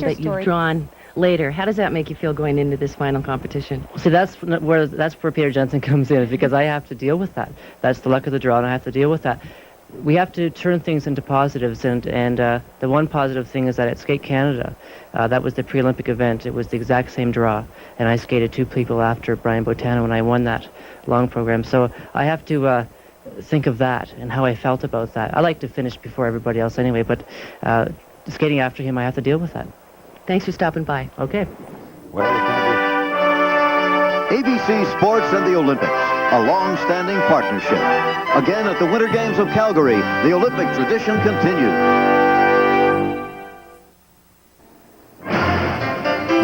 that you've drawn later. How does that make you feel going into this final competition? See, that's where Peter Jensen comes in, because I have to deal with that. That's the luck of the draw, and I have to deal with that. We have to turn things into positives, and the one positive thing is that at Skate Canada, that was the pre-Olympic event. It was the exact same draw, and I skated 2 people after Brian Boitano, and I won that long program. So I have to think of that and how I felt about that. I like to finish before everybody else anyway, but skating after him, I have to deal with that. Thanks for stopping by. Okay. ABC Sports and the Olympics, a long-standing partnership. Again, at the Winter Games of Calgary, the Olympic tradition continues.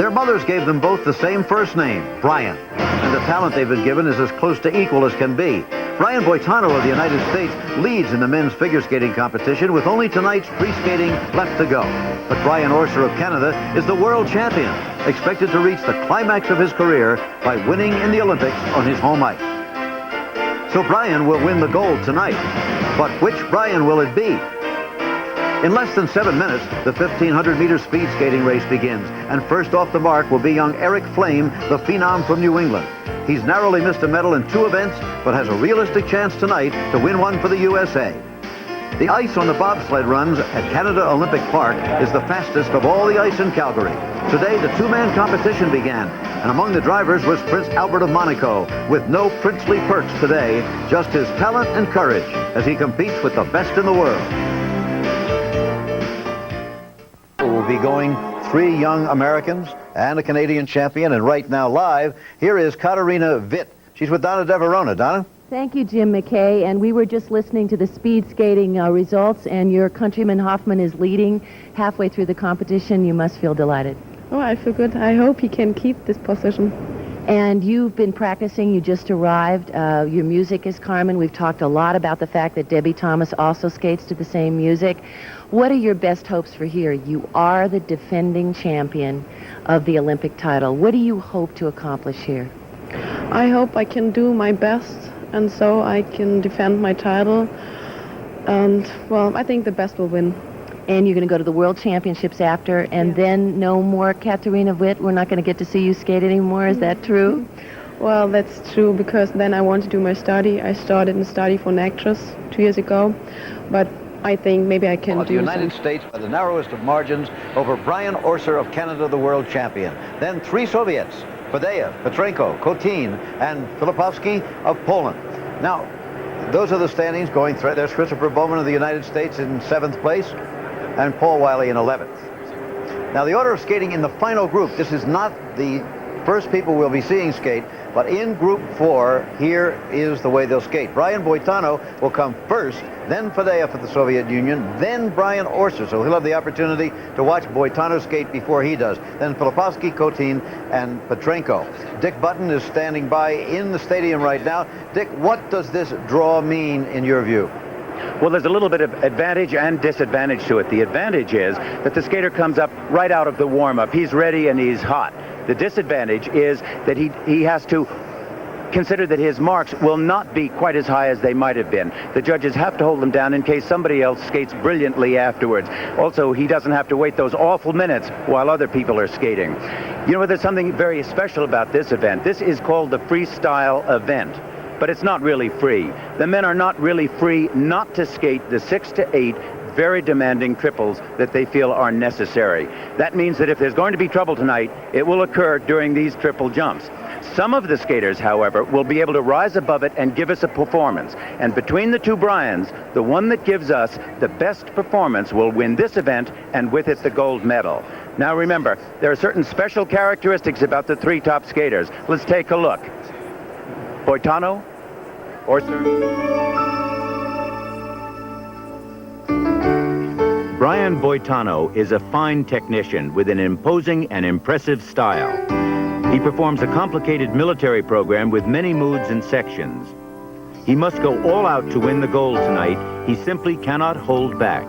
Their mothers gave them both the same first name, Brian, and the talent they've been given is as close to equal as can be. Brian Boitano of the United States leads in the men's figure skating competition with only tonight's free skating left to go. But Brian Orser of Canada is the world champion, expected to reach the climax of his career by winning in the Olympics on his home ice. So Brian will win the gold tonight. But which Brian will it be? In less than 7 minutes, the 1,500-meter speed skating race begins, and first off the mark will be young Eric Flame, the phenom from New England. He's narrowly missed a medal in 2 events, but has a realistic chance tonight to win one for the USA. The ice on the bobsled runs at Canada Olympic Park is the fastest of all the ice in Calgary. Today, the 2-man competition began, and among the drivers was Prince Albert of Monaco, with no princely perks today, just his talent and courage as he competes with the best in the world. We'll be going 3 young Americans and a Canadian champion, and right now live, here is Katarina Witt. She's with Donna Deverona. Donna? Thank you, Jim McKay. And we were just listening to the speed skating results, and your countryman Hoffman is leading halfway through the competition. You must feel delighted. Oh, I feel good. I hope he can keep this position. And you've been practicing. You just arrived. Your music is Carmen. We've talked a lot about the fact that Debbie Thomas also skates to the same music. What are your best hopes for here? You are the defending champion of the Olympic title. What do you hope to accomplish here? I hope I can do my best, and so I can defend my title. And, well, I think the best will win. And you're going to go to the World Championships after, and then no more Katarina Witt. We're not going to get to see you skate anymore. Is that true? Well, that's true, because then I want to do my study. I started in study for an actress 2 years ago, but I think maybe I can do the United States by the narrowest of margins over Brian Orser of Canada, the world champion. Then 3 Soviets, Fadeev, Petrenko, Kotin, and Filipovsky of Poland. Now, those are the standings going through. There's Christopher Bowman of the United States in 7th place, and Paul Wylie in 11th. Now, the order of skating in the final group, this is not the first people we'll be seeing skate, but in Group 4, here is the way they'll skate. Brian Boitano will come first, then Fadeev for the Soviet Union, then Brian Orser, so he'll have the opportunity to watch Boitano skate before he does. Then Filipovsky, Kotin, and Petrenko. Dick Button is standing by in the stadium right now. Dick, what does this draw mean in your view? Well, there's a little bit of advantage and disadvantage to it. The advantage is that the skater comes up right out of the warm-up. He's ready and he's hot. The disadvantage is that he has to consider that his marks will not be quite as high as they might have been. The judges have to hold them down in case somebody else skates brilliantly afterwards. Also, he doesn't have to wait those awful minutes while other people are skating. You know, there's something very special about this event. This is called the freestyle event, but it's not really free. The men are not really free not to skate the 6 to 8 very demanding triples that they feel are necessary. That means that if there's going to be trouble tonight, it will occur during these triple jumps. Some of the skaters, however, will be able to rise above it and give us a performance. And between the 2 Brians, the one that gives us the best performance will win this event, and with it the gold medal. Now remember, there are certain special characteristics about the 3 top skaters. Let's take a look. Boitano, Orser. Brian Boitano is a fine technician with an imposing and impressive style. He performs a complicated military program with many moods and sections. He must go all out to win the gold tonight. He simply cannot hold back.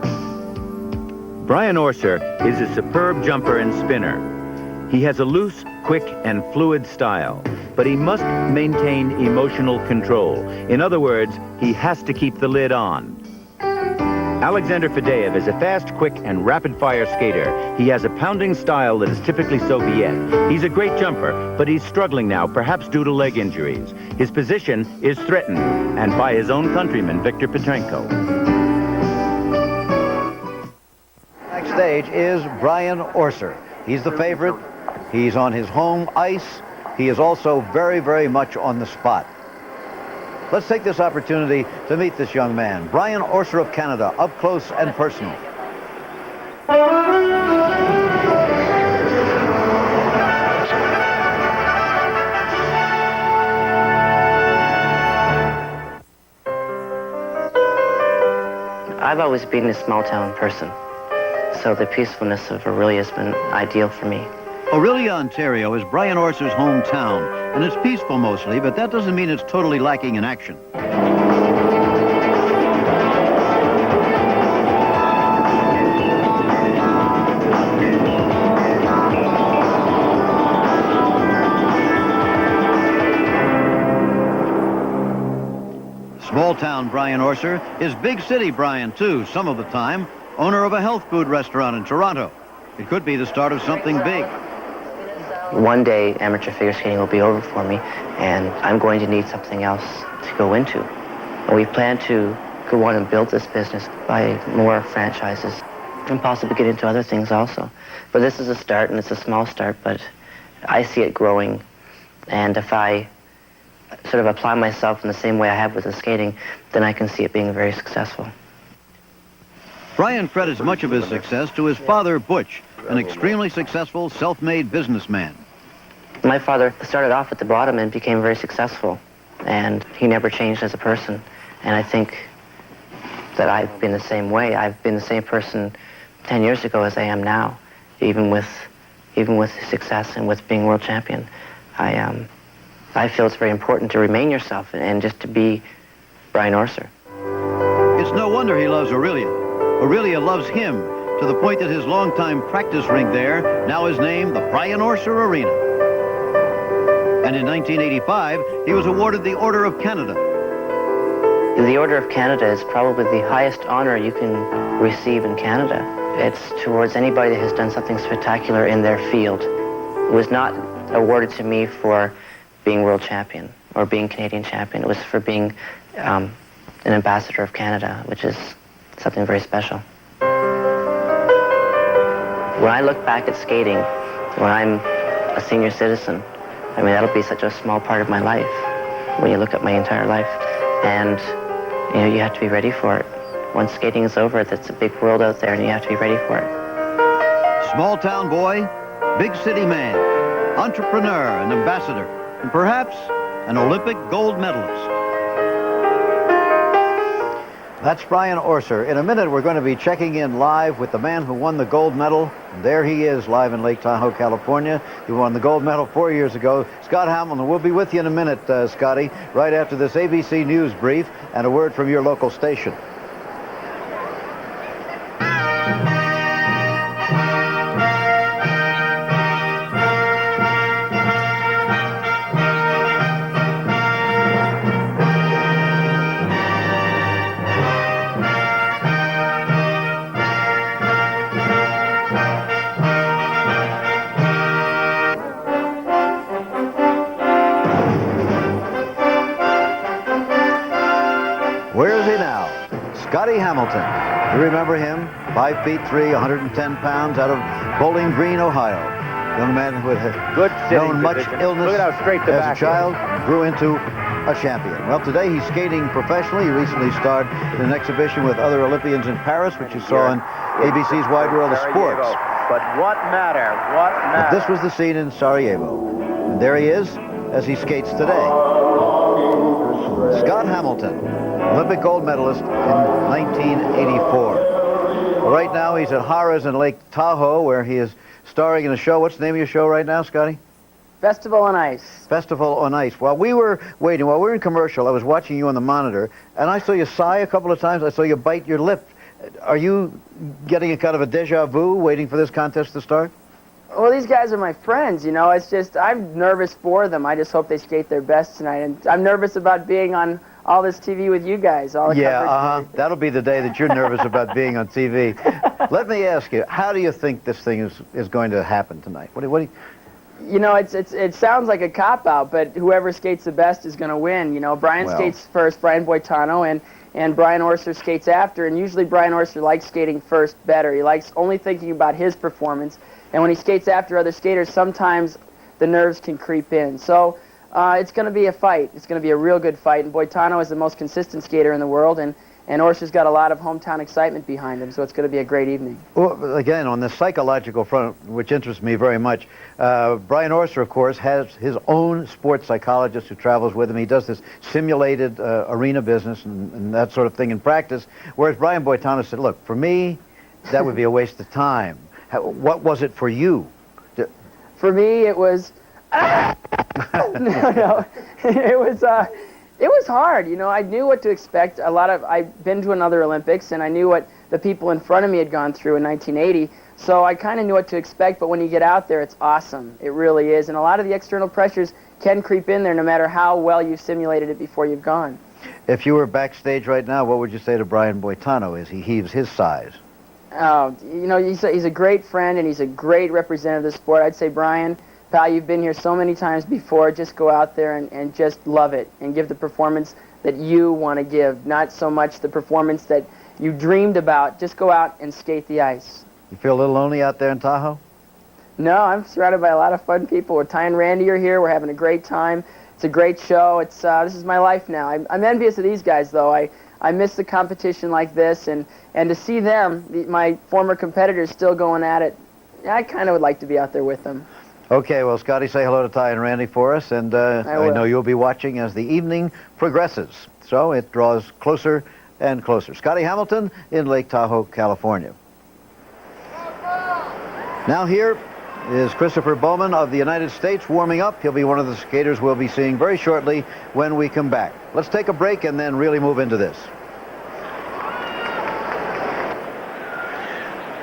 Brian Orser is a superb jumper and spinner. He has a loose, quick, and fluid style, but he must maintain emotional control. In other words, he has to keep the lid on. Alexander Fadeev is a fast, quick, and rapid-fire skater. He has a pounding style that is typically Soviet. He's a great jumper, but he's struggling now, perhaps due to leg injuries. His position is threatened, and by his own countryman, Viktor Petrenko. Next stage is Brian Orser. He's the favorite. He's on his home ice. He is also very, very much on the spot. Let's take this opportunity to meet this young man, Brian Orser of Canada, up close and personal. I've always been a small-town person, so the peacefulness of Wylie has been ideal for me. Orillia, Ontario is Brian Orser's hometown, and it's peaceful mostly, but that doesn't mean it's totally lacking in action. Small-town Brian Orser is big city Brian, too, some of the time, owner of a health food restaurant in Toronto. It could be the start of something big. One day, amateur figure skating will be over for me, and I'm going to need something else to go into. And we plan to go on and build this business, buy more franchises, and possibly get into other things also. But this is a start, and it's a small start, but I see it growing. And if I sort of apply myself in the same way I have with the skating, then I can see it being very successful. Brian credits much of his success to his father, Butch, an extremely successful self-made businessman. My father started off at the bottom and became very successful, and he never changed as a person. And I think that I've been the same way. I've been the same person 10 years ago as I am now, even with success and with being world champion. I feel it's very important to remain yourself and just to be Brian Orser. It's no wonder he loves Orillia. Orillia loves him, to the point that his longtime practice rink there now is named the Brian Orser Arena. And in 1985, he was awarded the Order of Canada. The Order of Canada is probably the highest honor you can receive in Canada. It's towards anybody that has done something spectacular in their field. It was not awarded to me for being world champion or being Canadian champion. It was for being an ambassador of Canada, which is something very special. When I look back at skating, when I'm a senior citizen, I mean, that'll be such a small part of my life when you look at my entire life. And, you know, you have to be ready for it. Once skating is over, that's a big world out there, and you have to be ready for it. Small town boy, big city man, entrepreneur and ambassador, and perhaps an Olympic gold medalist. That's Brian Orser. In a minute, we're going to be checking in live with the man who won the gold medal. And there he is, live in Lake Tahoe, California. He won the gold medal 4 years ago. Scott Hamilton, we'll be with you in a minute, Scotty, right after this ABC News brief and a word from your local station. Where is he now? Scotty Hamilton. You remember him? 5'3", 110 pounds, out of Bowling Green, Ohio. Young man who had Good known much position. illness Look at how straight the as back a child, grew into a champion. Well, today he's skating professionally. He recently starred in an exhibition with other Olympians in Paris, which you saw on ABC's Wide World of Sports. But what matter? What matter? But this was the scene in Sarajevo. And there he is as he skates today. Scott Hamilton, Olympic gold medalist in 1984. Well, right now he's at Harrah's in Lake Tahoe, where he is starring in a show. What's the name of your show right now, Scotty? Festival on Ice. Festival on Ice. While we were waiting, while we were in commercial, I was watching you on the monitor, and I saw you sigh a couple of times. I saw you bite your lip. Are you getting a kind of a deja vu waiting for this contest to start? Well, these guys are my friends, you know. It's just, I'm nervous for them. I just hope they skate their best tonight. And I'm nervous about being on all this TV with you guys. All the Yeah, coverage. that'll be the day that you're nervous about being on TV. Let me ask you, how do you think this thing is going to happen tonight? What do you, You know, it sounds like a cop-out, but whoever skates the best is going to win. You know, Brian Well. skates first, Brian Boitano, and Brian Orser skates after, and usually Brian Orser likes skating first better. He likes only thinking about his performance, and when he skates after other skaters, sometimes the nerves can creep in. So it's going to be a fight. It's going to be a real good fight, and Boitano is the most consistent skater in the world, and Orser's got a lot of hometown excitement behind him, so it's going to be a great evening. well, again, on the psychological front, which interests me very much, Brian Orser, of course, has his own sports psychologist who travels with him. He does this simulated arena business and that sort of thing in practice, whereas Brian Boitano said, look, for me, that would be a waste of time. What was it for you? For me, it was no, it was hard. You know, I knew what to expect. I've been to another Olympics, and I knew what the people in front of me had gone through in 1980. So I kind of knew what to expect. But when you get out there, it's awesome. It really is. And a lot of the external pressures can creep in there, no matter how well you've simulated it before you've gone. If you were backstage right now, what would you say to Brian Boitano as he heaves his sighs? You know, he's a great friend, and he's a great representative of the sport. I'd say, Brian, pal, you've been here so many times before. Just go out there and just love it and give the performance that you want to give, not so much the performance that you dreamed about. Just go out and skate the ice. You feel a little lonely out there in Tahoe? No, I'm surrounded by a lot of fun people. Ty and Randy are here. We're having a great time. It's a great show. This is my life now. I'm envious of these guys, though. I miss the competition like this, and to see them, my former competitors, still going at it, I kind of would like to be out there with them. Okay, well, Scotty, say hello to Ty and Randy for us, and I know you'll be watching as the evening progresses. So it draws closer and closer. Scotty Hamilton in Lake Tahoe, California. Now here is Christopher Bowman of the United States warming up. He'll be one of the skaters we'll be seeing very shortly when we come back. Let's take a break and then really move into this.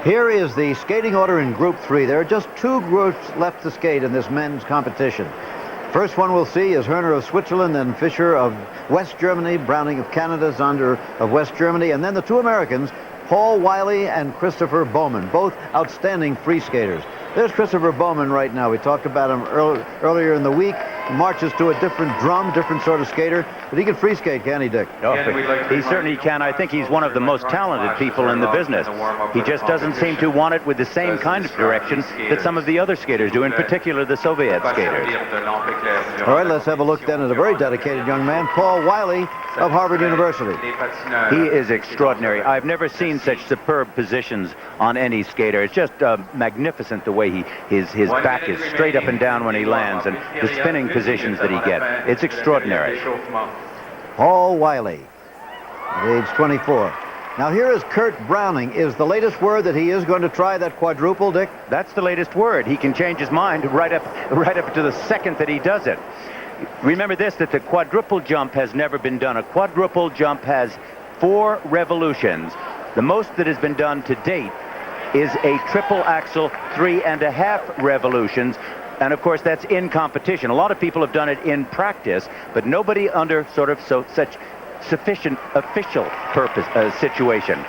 Here is the skating order in Group 3. There are just 2 groups left to skate in this men's competition. First one we'll see is Herner of Switzerland, then Fischer of West Germany, Browning of Canada, Zonder of West Germany, and then the 2 Americans, Paul Wylie and Christopher Bowman, both outstanding free skaters. There's Christopher Bowman right now. We talked about him earlier in the week. He marches to a different drum, different sort of skater, but he can free skate, can't he, Dick? Oh, he certainly can. I think he's one of the most talented people in the business. He just doesn't seem to want it with the same kind of direction that some of the other skaters do, in particular the Soviet skaters. All right, let's have a look then at a very dedicated young man, Paul Wylie of Harvard University. He is extraordinary. I've never seen such superb positions on any skater. It's just magnificent the way his back is straight up and down when he lands, and the spinning positions that he gets. It's extraordinary. Paul Wylie, at age 24. Now here is Kurt Browning. Is the latest word that he is going to try that quadruple, Dick? That's the latest word. He can change his mind right up to the second that he does it. Remember this, that the quadruple jump has never been done. A quadruple jump has 4 revolutions. The most that has been done to date is a triple axel 3.5 revolutions. And of course, that's in competition. A lot of people have done it in practice, but nobody under such sufficient official purpose situation.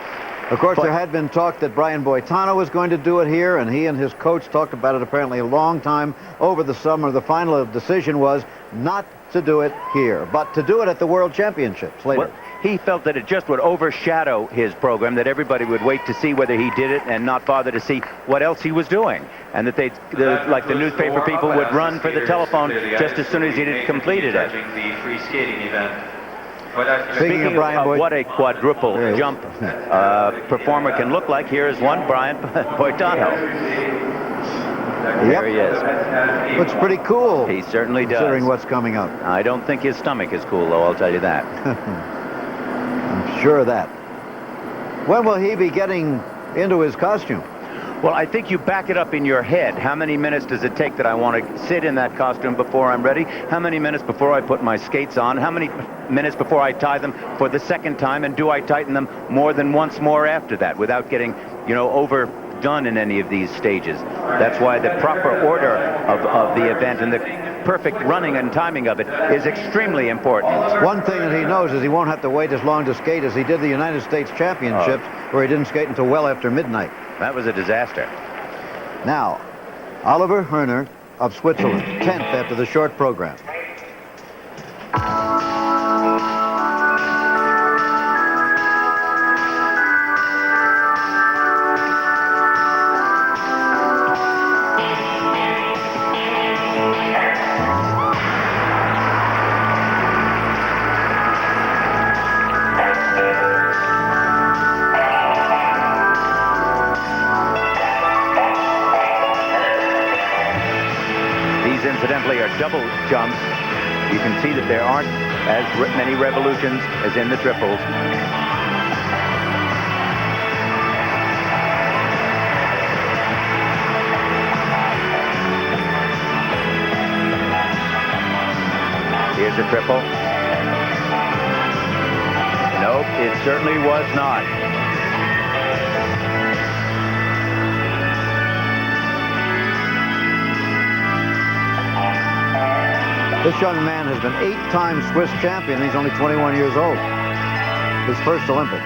Of course, there had been talk that Brian Boitano was going to do it here, and he and his coach talked about it apparently a long time over the summer. The final decision was not to do it here, but to do it at the World Championships later. Well, he felt that it just would overshadow his program, that everybody would wait to see whether he did it and not bother to see what else he was doing, and that like the newspaper people would run for the telephone just as soon as he had completed it. Speaking of what a quadruple jump performer can look like, here is one, Brian Boitano. There he is. Looks pretty cool. He certainly does. Considering what's coming up. I don't think his stomach is cool, though, I'll tell you that. I'm sure of that. When will he be getting into his costume? Well, I think you back it up in your head. How many minutes does it take that I want to sit in that costume before I'm ready? How many minutes before I put my skates on? How many minutes before I tie them for the second time? And do I tighten them more than once more after that without getting, over done in any of these stages. That's why the proper order of the event and the perfect running and timing of it is extremely important. One thing that he knows is he won't have to wait as long to skate as he did the United States Championships, where he didn't skate until well after midnight. That was a disaster. Now, Oliver Herner of Switzerland, 10th after the short program. Incidentally, are double jumps. You can see that there aren't as many revolutions as in the triples. Here's a triple. Nope, it certainly was not. This young man has been 8-time Swiss champion. He's only 21 years old. His first Olympics.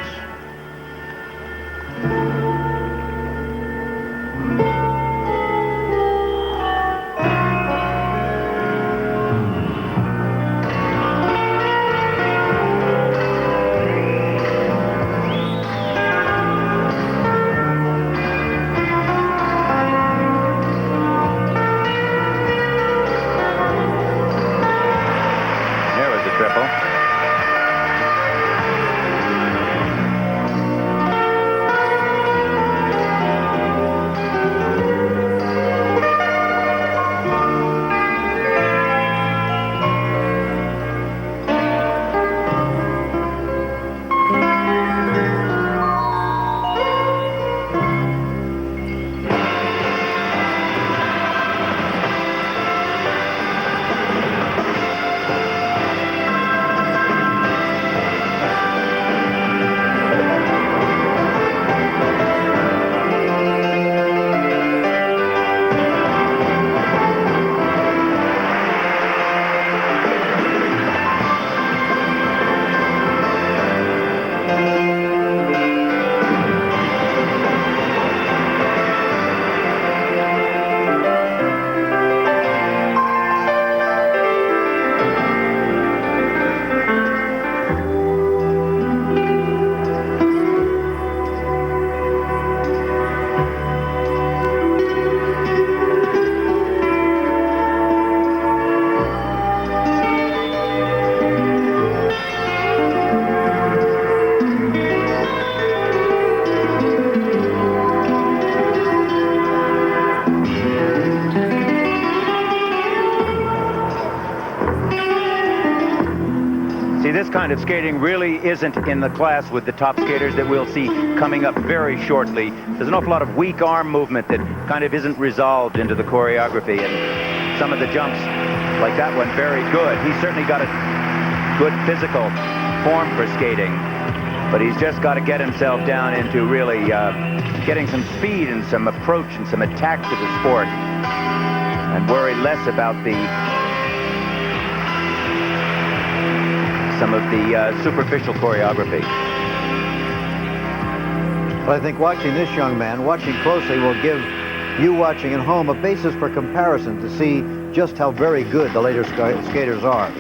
This kind of skating really isn't in the class with the top skaters that we'll see coming up very shortly. There's an awful lot of weak arm movement that kind of isn't resolved into the choreography, and some of the jumps, like that one, very good. He's certainly got a good physical form for skating, but he's just got to get himself down into really getting some speed and some approach and some attack to the sport, and worry less about some of the superficial choreography. But I think watching this young man, watching closely, will give you watching at home a basis for comparison to see just how very good the later skaters are.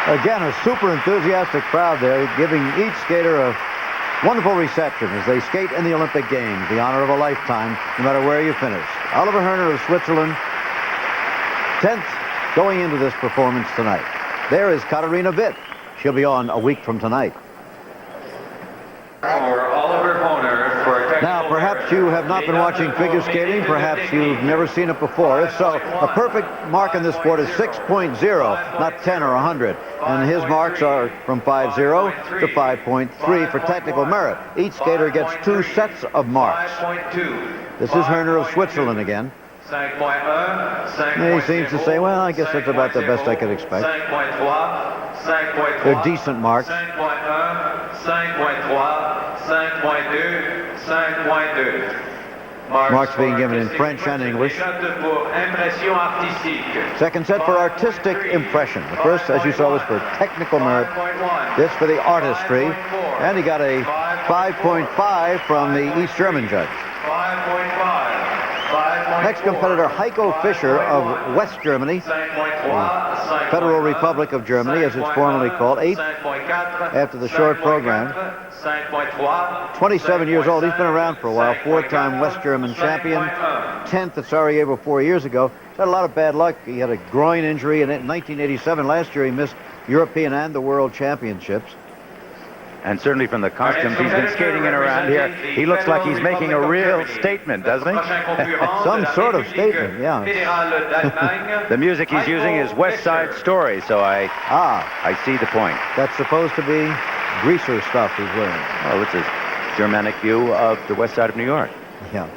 Again, a super enthusiastic crowd there, giving each skater a wonderful reception as they skate in the Olympic Games, the honor of a lifetime, no matter where you finish. Oliver Herner of Switzerland, 10th going into this performance tonight. There is Katharina Witt. She'll be on a week from tonight. Now, perhaps you have not been watching figure skating. Perhaps you've never seen it before. If so, a perfect mark in this sport is 6.0, not 10 or 100. And his marks are from 5.0 to 5.3 for technical merit. Each skater gets 2 sets of marks. This is Herner of Switzerland again. He seems to say, well, I guess that's about the best I could expect. They're decent marks. Marks being given in French and English. Second set for artistic impression. The first, as you saw, was for technical merit. This for the artistry. And he got a 5.5 from the East German judge. Next competitor, Heiko Fischer of West Germany, the Federal Republic of Germany, as it's formally called, 8th after the short program. 27 years old. He's been around for a while. 4-time West German champion. 10th at Sarajevo 4 years ago. Had a lot of bad luck. He had a groin injury, and in 1987, last year, he missed European and the World Championships. And certainly from the costumes he's been skating in around here, he looks like he's making a real statement, doesn't he? Some sort of statement, yeah. The music he's using is West Side Story, so I see the point. That's supposed to be greaser stuff he's wearing. Oh, it's a Germanic view of the west side of New York. Yeah.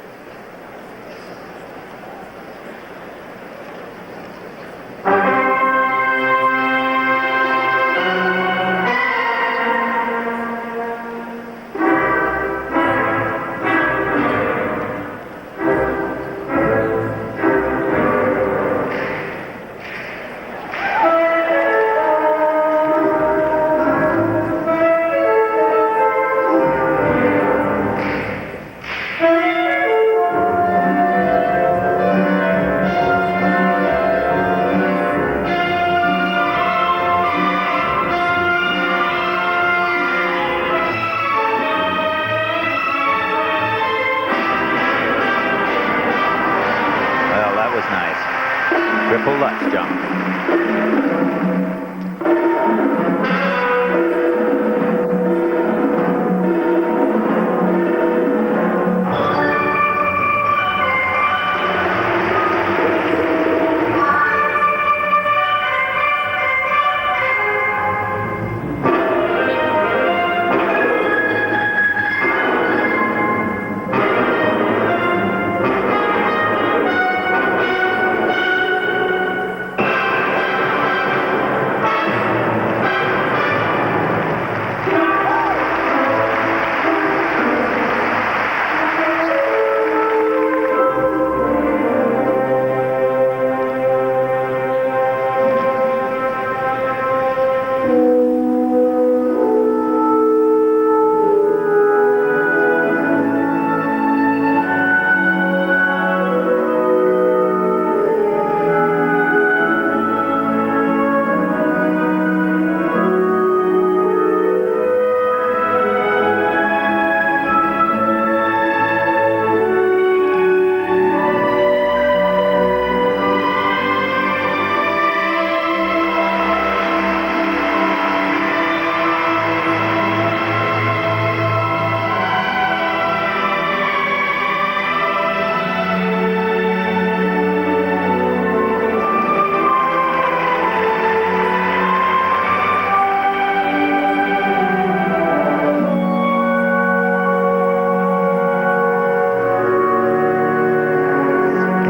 Triple Lutz jump.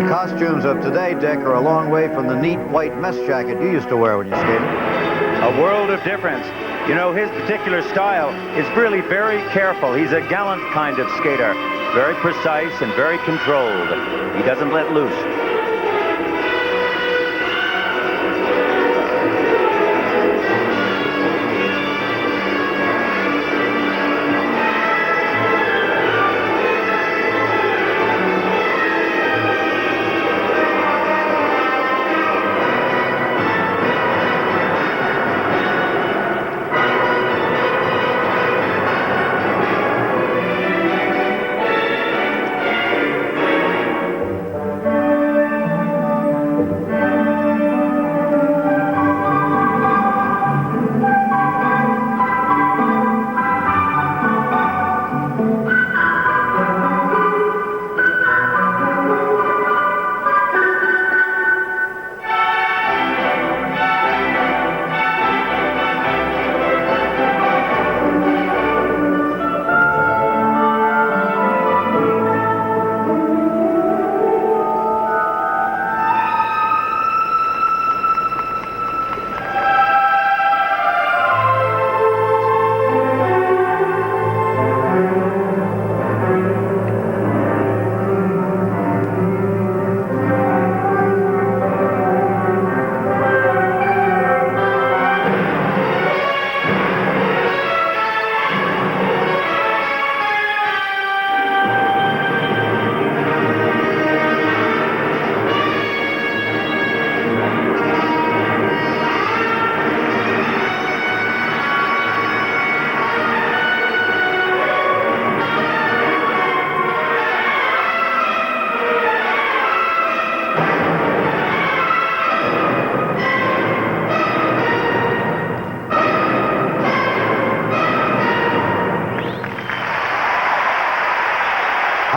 Costumes of today, Dick, are a long way from the neat white mess jacket you used to wear when you skated. A world of difference. You know, his particular style is really very careful. He's a gallant kind of skater, very precise and very controlled. He doesn't let loose.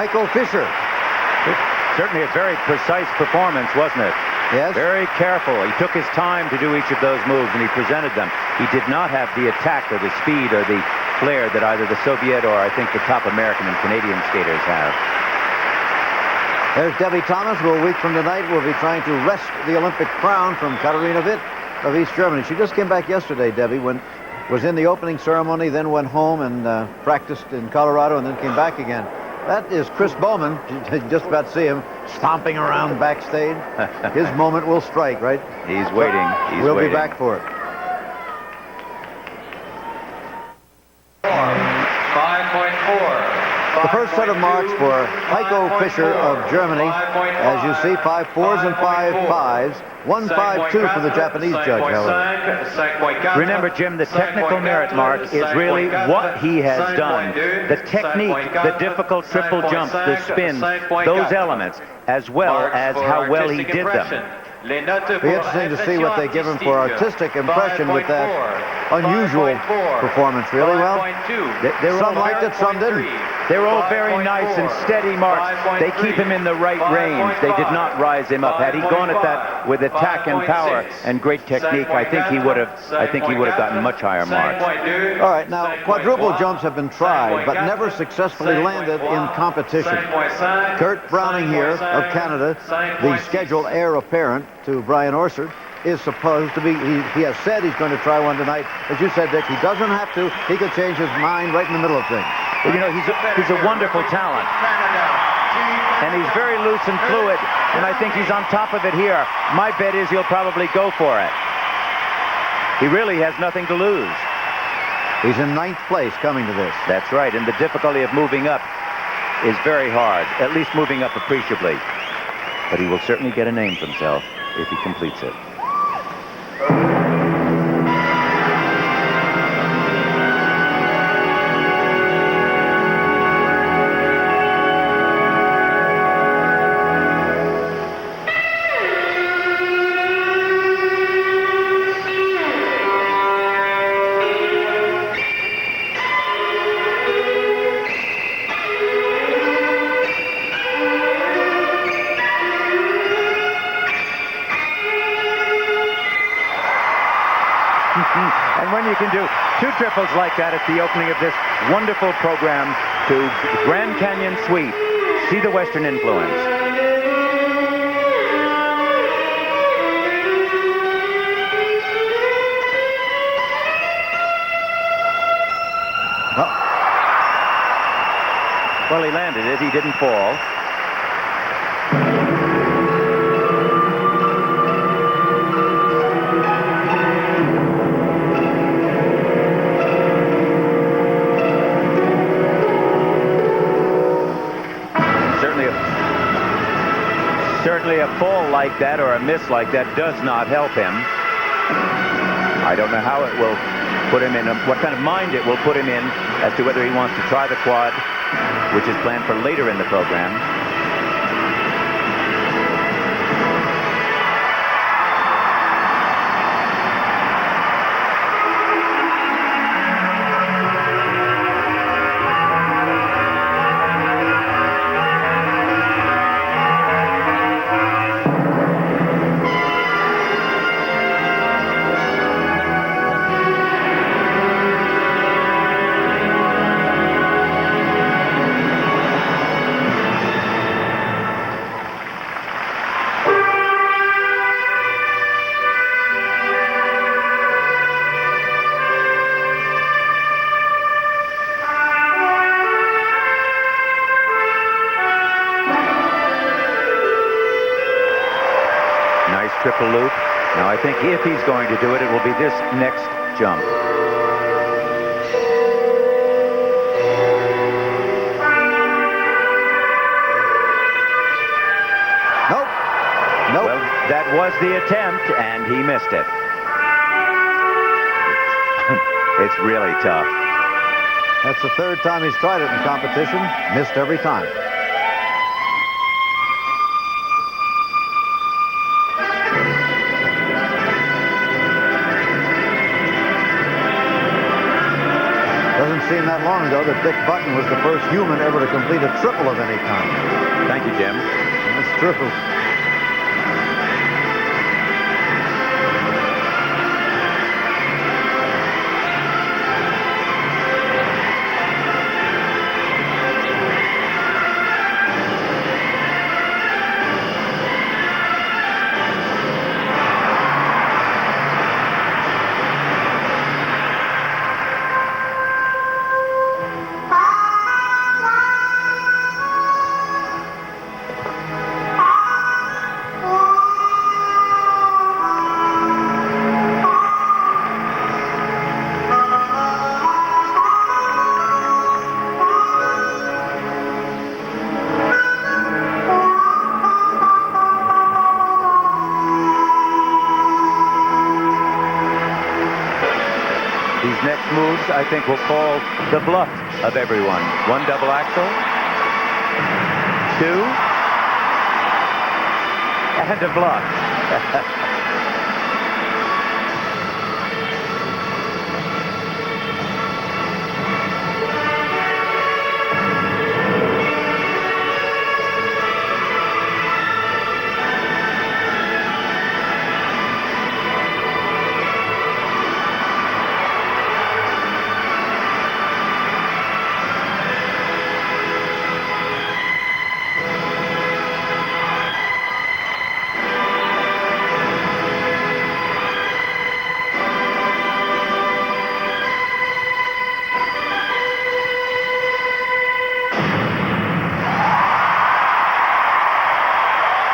Heiko Fischer. Certainly a very precise performance, wasn't it? Yes. Very careful. He took his time to do each of those moves, and he presented them. He did not have the attack or the speed or the flair that either the Soviet or I think the top American and Canadian skaters have. There's Debbie Thomas, who a week from tonight will be trying to wrest the Olympic crown from Katharina Witt of East Germany. She just came back yesterday, Debbie, was in the opening ceremony, then went home and practiced in Colorado, and then came back again. That is Chris Bowman. You just about see him stomping around backstage. His moment will strike, right? He's waiting. We'll be back for it. 5.4. The first set of marks for Heiko Fischer of Germany. As you see, 5 4s and 5 5s. 1 5 2 for the Japanese judge, however. Remember, Jim, the technical merit mark is really what he has done. The technique, the difficult triple jumps, the spins, those elements, as well as how well he did them. It'll be interesting to see what they give him for artistic impression with that unusual performance, really. Well, some liked it, some didn't. They're all very nice and steady marks. They keep him in the right range. They did not rise him up. Had he gone at that with attack and power and great technique, I think he would have gotten much higher marks. All right, now quadruple jumps have been tried, but never successfully landed in competition. Kurt Browning here of Canada, the scheduled heir apparent to Brian Orser, is supposed to be, he has said he's going to try one tonight. As you said, Dick, he doesn't have to. He could change his mind right in the middle of things. Well, you know, he's a wonderful talent. And he's very loose and fluid, and I think he's on top of it here. My bet is he'll probably go for it. He really has nothing to lose. He's in 9th place coming to this. That's right, and the difficulty of moving up is very hard, at least moving up appreciably. But he will certainly get a name for himself if he completes it. And when you can do 2 triples like that at the opening of this wonderful program to Grand Canyon Suite, see the Western influence. Well, he landed it. He didn't fall. Certainly a fall like that or a miss like that does not help him. I don't know how it will put him in, what kind of mind it will put him in as to whether he wants to try the quad, which is planned for later in the program. Triple loop. Now I think if he's going to do it, it will be this next jump. Nope. Nope. Well, that was the attempt, and he missed it. It's really tough. That's the 3rd time he's tried it in competition. Missed every time. seem that long ago that Dick Button was the first human ever to complete a triple of any kind. Thank you, Jim. That's true. These next moves, I think, will call the bluff of everyone. One double axel, two, and a bluff.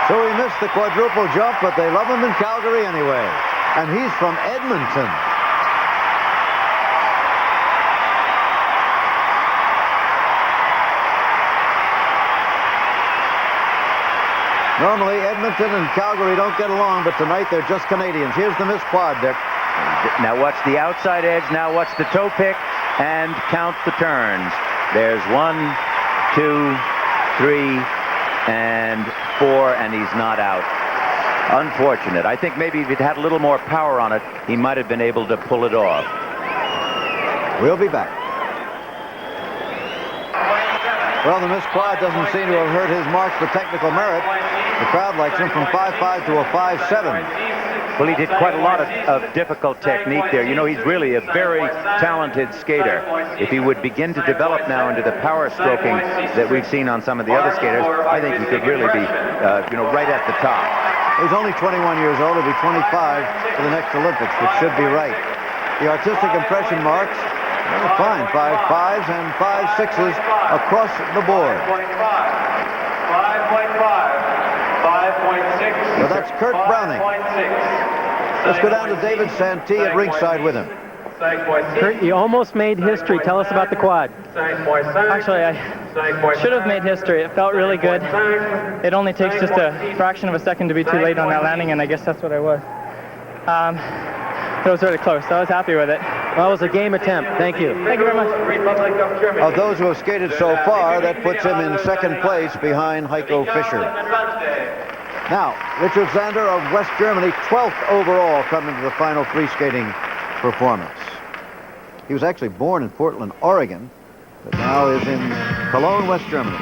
So he missed the quadruple jump, but they love him in Calgary anyway. And he's from Edmonton. Normally, Edmonton and Calgary don't get along, but tonight they're just Canadians. Here's the missed quad, Dick. Now watch the outside edge. Now watch the toe pick and count the turns. There's 1, 2, 3, and 4, and he's not out. Unfortunate. I think maybe if he'd had a little more power on it, he might have been able to pull it off. We'll be back. Well, the missed quad doesn't seem to have hurt his marks for technical merit. The crowd likes him from 5.5 to a 5.7. Well, he did quite a lot of difficult technique there. You know, he's really a very talented skater. If he would begin to develop now into the power stroking that we've seen on some of the other skaters, I think he could really be, right at the top. He's only 21 years old. He'll be 25 for the next Olympics, which should be right. The artistic impression marks, well, fine. 5.5s and 5.6s across the board. 5.5, 5.6. So that's Kurt Browning. 5.6. Let's go down to David Santee at ringside with him. Kurt, you almost made history. Tell us about the quad. Actually, I should have made history. It felt really good. It only takes just a fraction of a second to be too late on that landing, and I guess that's what I was. It was really close, so I was happy with it. Well, it was a game attempt. Thank you. Thank you very much. Of those who have skated so far, that puts him in second place behind Heiko Fischer. Now, Richard Zander of West Germany, 12th overall, coming to the final free skating performance. He was actually born in Portland, Oregon, but now is in Cologne, West Germany.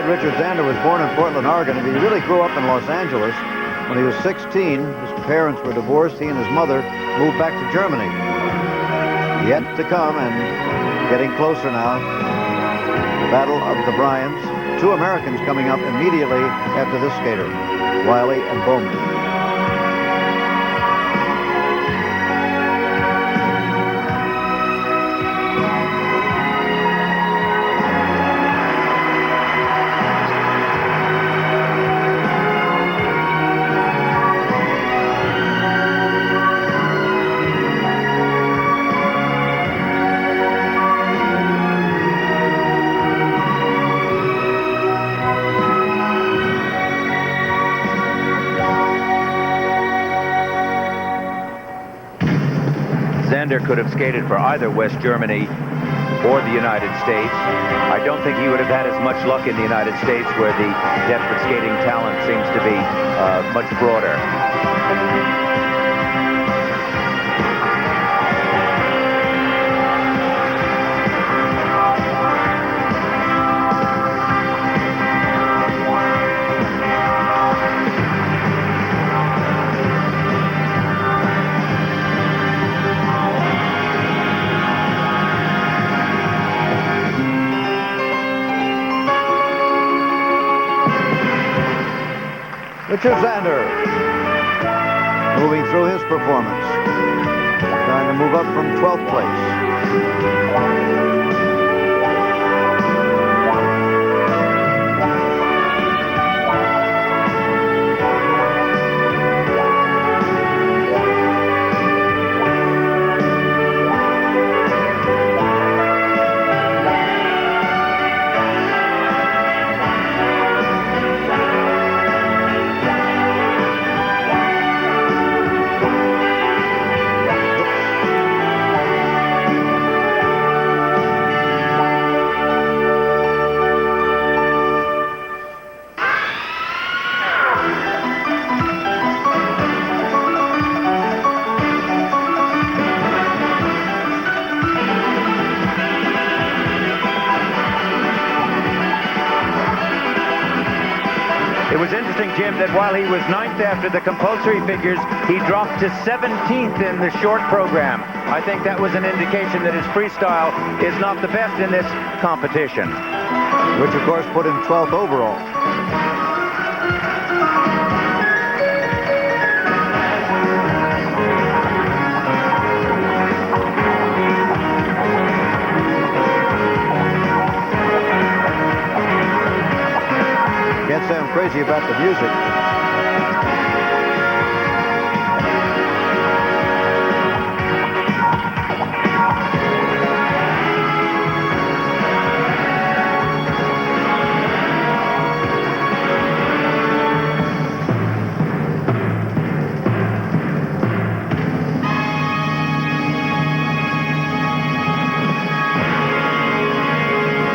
Richard Zander was born in Portland, Oregon, and he really grew up in Los Angeles. When he was 16, his parents were divorced. He and his mother moved back to Germany. Yet to come, and getting closer now, the Battle of the Bryans. two Americans coming up immediately after this skater, Wylie and Bowman. Zander could have skated for either West Germany or the United States. I don't think he would have had as much luck in the United States, where the depth of skating talent seems to be much broader. Richard Zander, moving through his performance, trying to move up from 12th place. It was interesting, Jim, that while he was 9th after the compulsory figures, he dropped to 17th in the short program. I think that was an indication that his freestyle is not the best in this competition. Which, of course, put him 12th overall. Can't say I'm crazy about the music.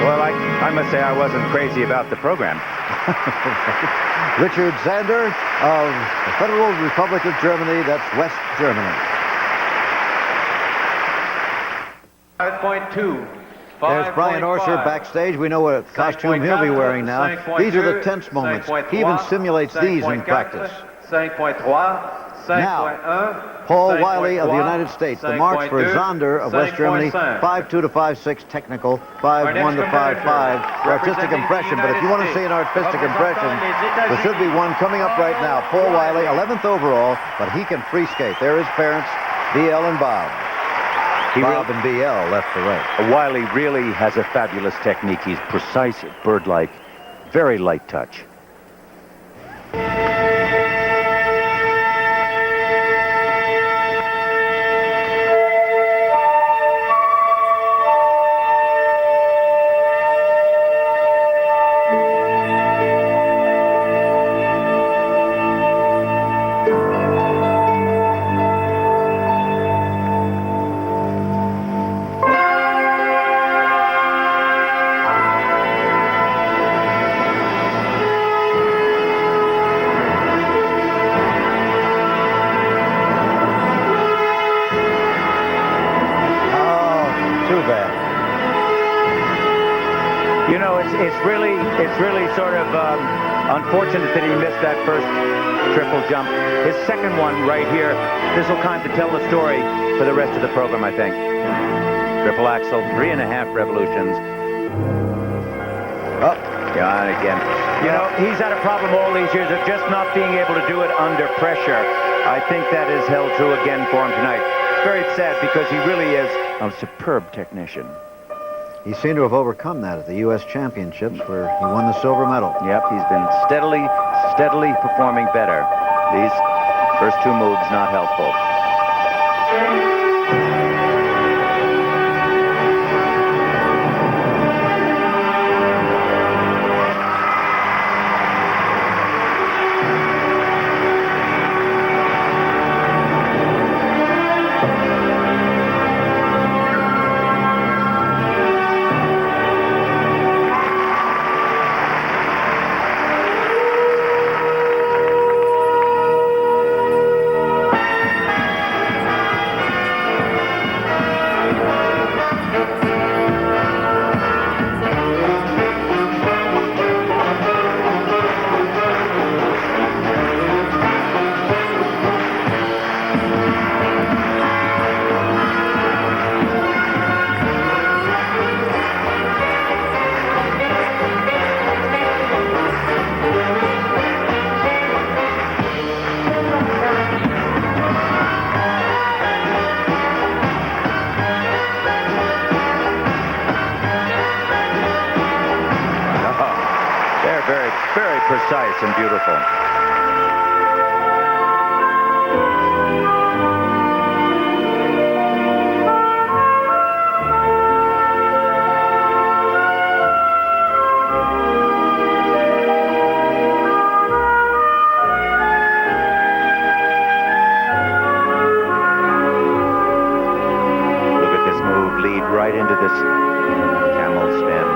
Well, I must say I wasn't crazy about the program. Richard Zander of the Federal Republic of Germany, that's West Germany. 5.2. There's Brian Orser backstage. We know what costume he'll be wearing now. These are the tense moments. He even simulates these in practice. Now, Paul Wylie of the United States. The marks for Zander of West Germany, 5.2 to 5.6 technical, 5.1 to 5.5 for artistic impression. But if you want to see an artistic impression, there should be one coming up right now. Paul Wylie, 11th overall, but he can free skate. There are his parents, BL and Bob. Bob and BL left to right. Wylie really has a fabulous technique. He's precise, bird-like, very light touch. You know, it's really sort of unfortunate that he missed that first triple jump. His second one right here, this will kind of tell the story for the rest of the program, I think. Triple axel, 3.5 revolutions. Up. Yeah, and again, you know, he's had a problem all these years of just not being able to do it under pressure. I think that is held true again for him tonight. It's very sad because he really is a superb technician. He seemed to have overcome that at the U.S. Championships where he won the silver medal. Yep, he's been steadily performing better. These first two moves not helpful. Very precise and beautiful. Look at this move, lead right into this camel spin.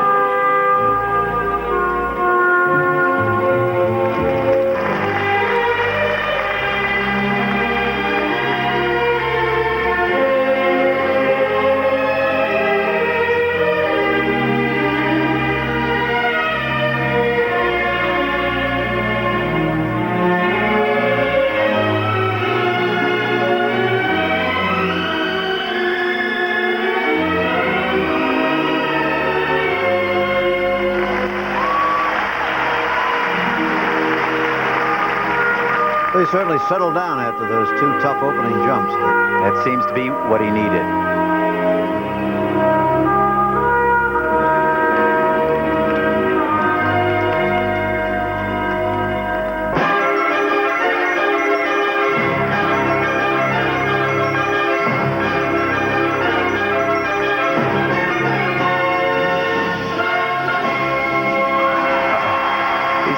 He certainly settled down after those two tough opening jumps. That seems to be what he needed.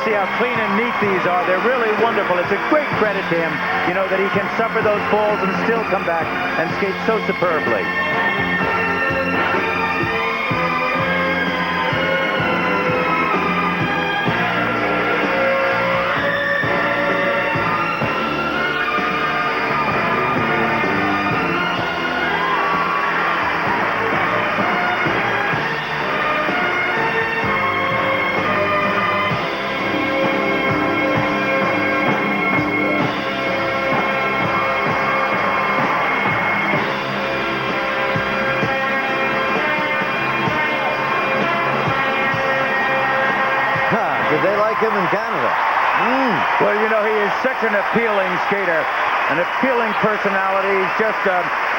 See how clean and neat these are. They're really wonderful. It's a great credit to him, you know, that he can suffer those falls and still come back and skate so superbly. Did they like him in Canada? Well, you know, he is such an appealing skater, an appealing personality. He's just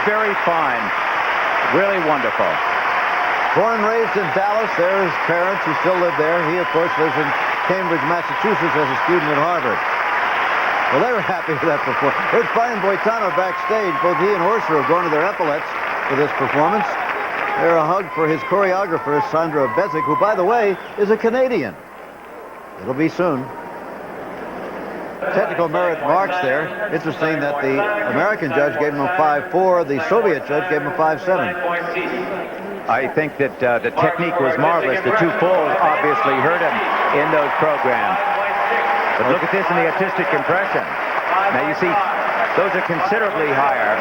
very fine, really wonderful. Born and raised in Dallas, there are his parents who still live there. He, of course, lives in Cambridge, Massachusetts as a student at Harvard. Well, they were happy with that performance. Here's Brian Boitano backstage. Both he and Orser have gone to their epaulets for this performance. They're a hug for his choreographer, Sandra Bezic, who, by the way, is a Canadian. It'll be soon. Technical merit marks there. Interesting that the American judge gave him a 5.4. The Soviet judge gave him a 5.7. I think that the technique was marvelous. The two falls obviously hurt him in those programs. But look at this in the artistic compression. Now you see, those are considerably higher.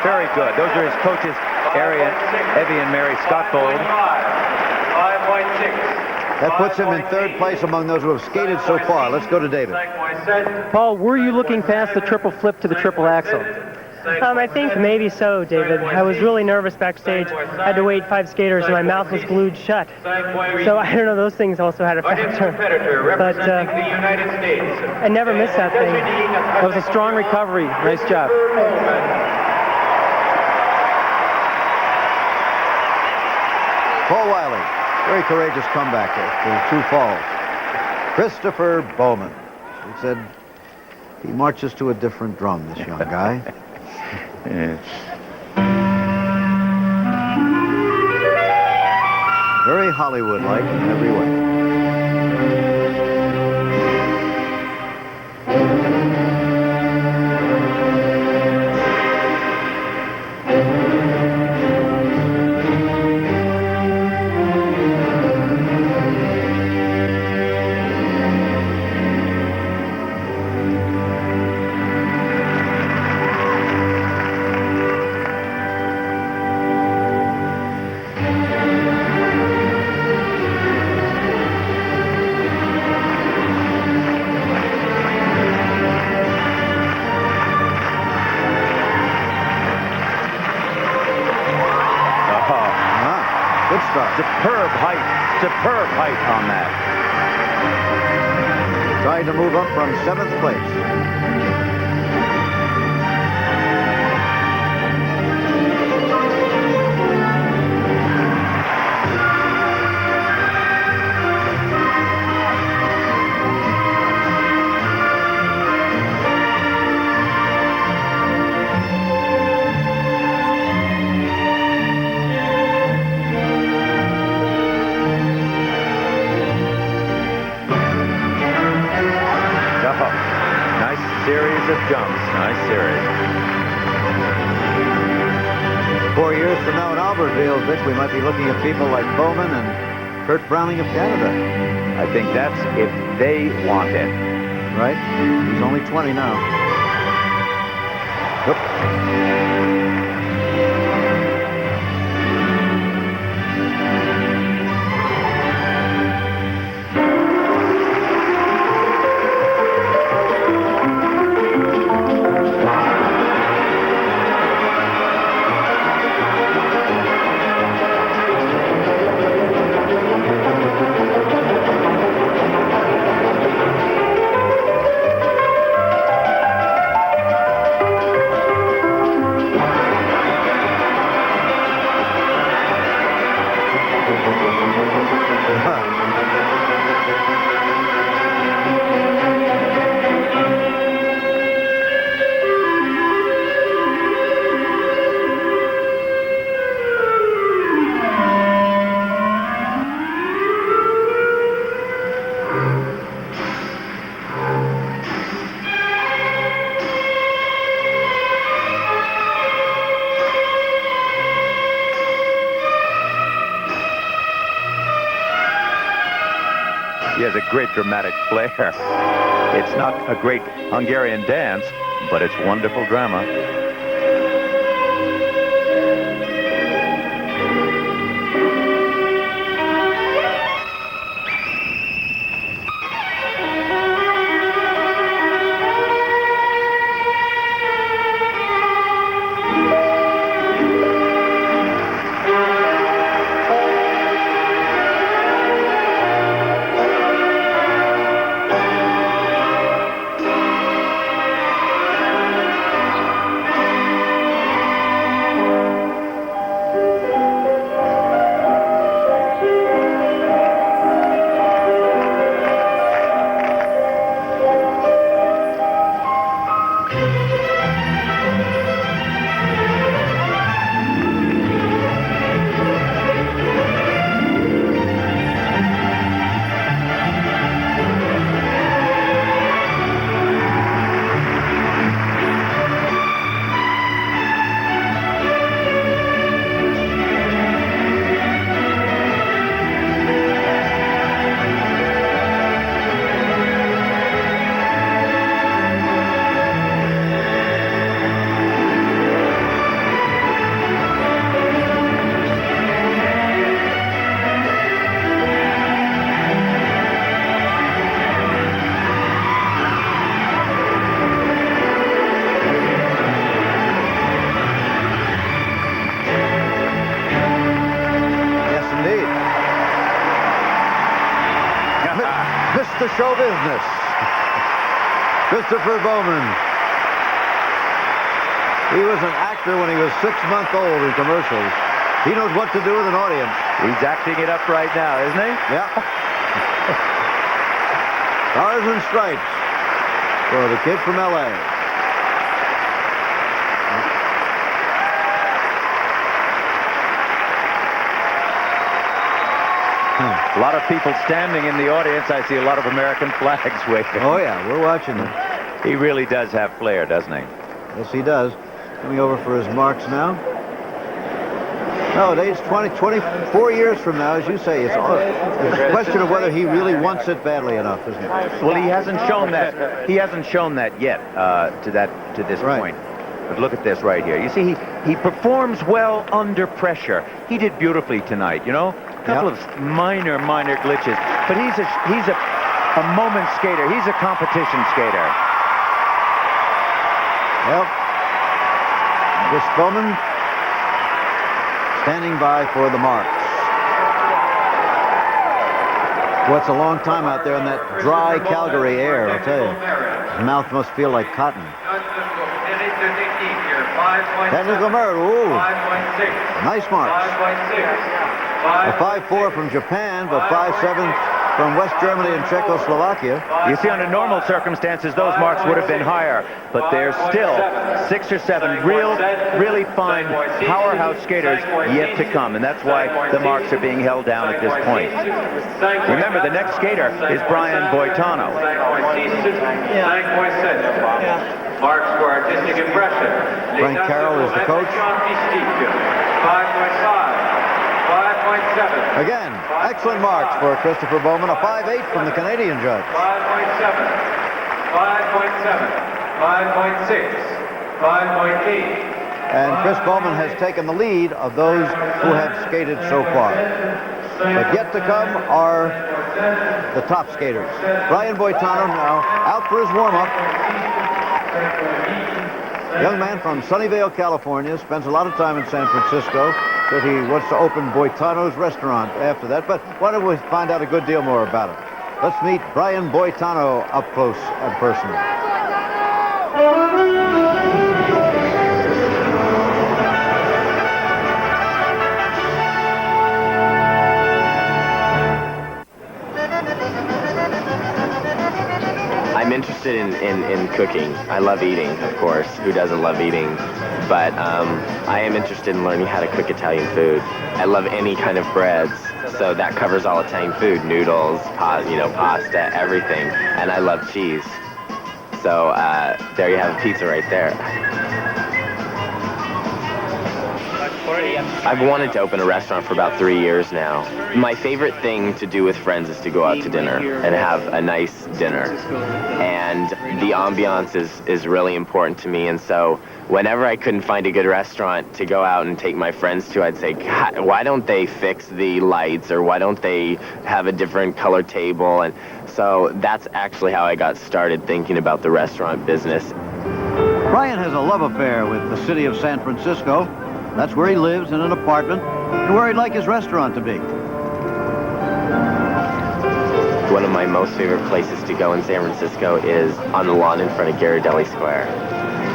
Very good. Those are his coaches, Evie and Mary Scottfold. 5.6. That puts him in third place among those who have skated so far. Let's go to David. Paul, were you looking past the triple flip to the triple axel? I think maybe so, David. I was really nervous backstage. I had to wait 5 skaters and my mouth was glued shut. So I don't know, those things also had a factor. But I never missed that thing. That was a strong recovery. Nice job. Paul Wylie, very courageous comeback after 2 falls. Christopher Bowman. He said he marches to a different drum, this young guy. Very Hollywood-like in every way. Good start. Superb height on that. Trying to move up from 7th place. Series of jumps. Nice series. 4 years from now in Albertville, Vic, we might be looking at people like Bowman and Kurt Browning of Canada. I think that's if they want it. Right? He's only 20 now. Oop. He has a great dramatic flair. It's not a great Hungarian dance, but it's wonderful drama. to show business. Christopher Bowman. He was an actor when he was 6 months old in commercials. He knows what to do with an audience. He's acting it up right now, isn't he? Yeah. Stars and Stripes for the kid from L.A. A lot of people standing in the audience. I see a lot of American flags waving. Oh, yeah, we're watching it. He really does have flair, doesn't he? Yes, he does. Coming over for his marks now. Nowadays, 24 years from now, as you say, it's a question of whether he really wants it badly enough, isn't it? Well, he hasn't shown that. He hasn't shown that yet to this Right. point. But look at this right here. You see, he performs well under pressure. He did beautifully tonight. You know, a couple of minor glitches. But he's a moment skater. He's a competition skater. Well, Chris Bowman standing by for the marks. Well, it's a long time out there in that dry Calgary air, I'll tell you. His mouth must feel like cotton. Technical merit, ooh. Nice marks. A 5.4 from Japan, but 5.7 from West Germany and Czechoslovakia. You see, under normal circumstances, those marks would have been higher, but there's still 6 or 7 really fine powerhouse skaters yet to come, and that's why the marks are being held down at this point. Remember, the next skater is Brian Boitano. Marks for artistic impression. Frank Carroll is the coach. 5.5. 5.7. Again, excellent marks for Christopher Bowman. A 5.8 from the Canadian judge. 5.7. 5.7. 5.6. 5.8. And Chris Bowman has taken the lead of those who have skated so far. But yet to come are the top skaters. Brian Boitano now out for his warm-up. Young man from Sunnyvale, California, spends a lot of time in San Francisco. Said he wants to open Boitano's restaurant after that, but why don't we find out a good deal more about it? Let's meet Brian Boitano up close and personal. I'm interested in cooking. I love eating, of course. Who doesn't love eating? But I am interested in learning how to cook Italian food. I love any kind of breads, so that covers all Italian food: noodles, pasta, everything. And I love cheese. So there you have a pizza right there. I've wanted to open a restaurant for about 3 years now. My favorite thing to do with friends is to go out to dinner and have a nice dinner. And the ambiance is really important to me. And so whenever I couldn't find a good restaurant to go out and take my friends to, I'd say, God, why don't they fix the lights, or why don't they have a different color table? And so that's actually how I got started thinking about the restaurant business. Brian has a love affair with the city of San Francisco. That's where he lives, in an apartment, and where he'd like his restaurant to be. One of my most favorite places to go in San Francisco is on the lawn in front of Ghirardelli Square,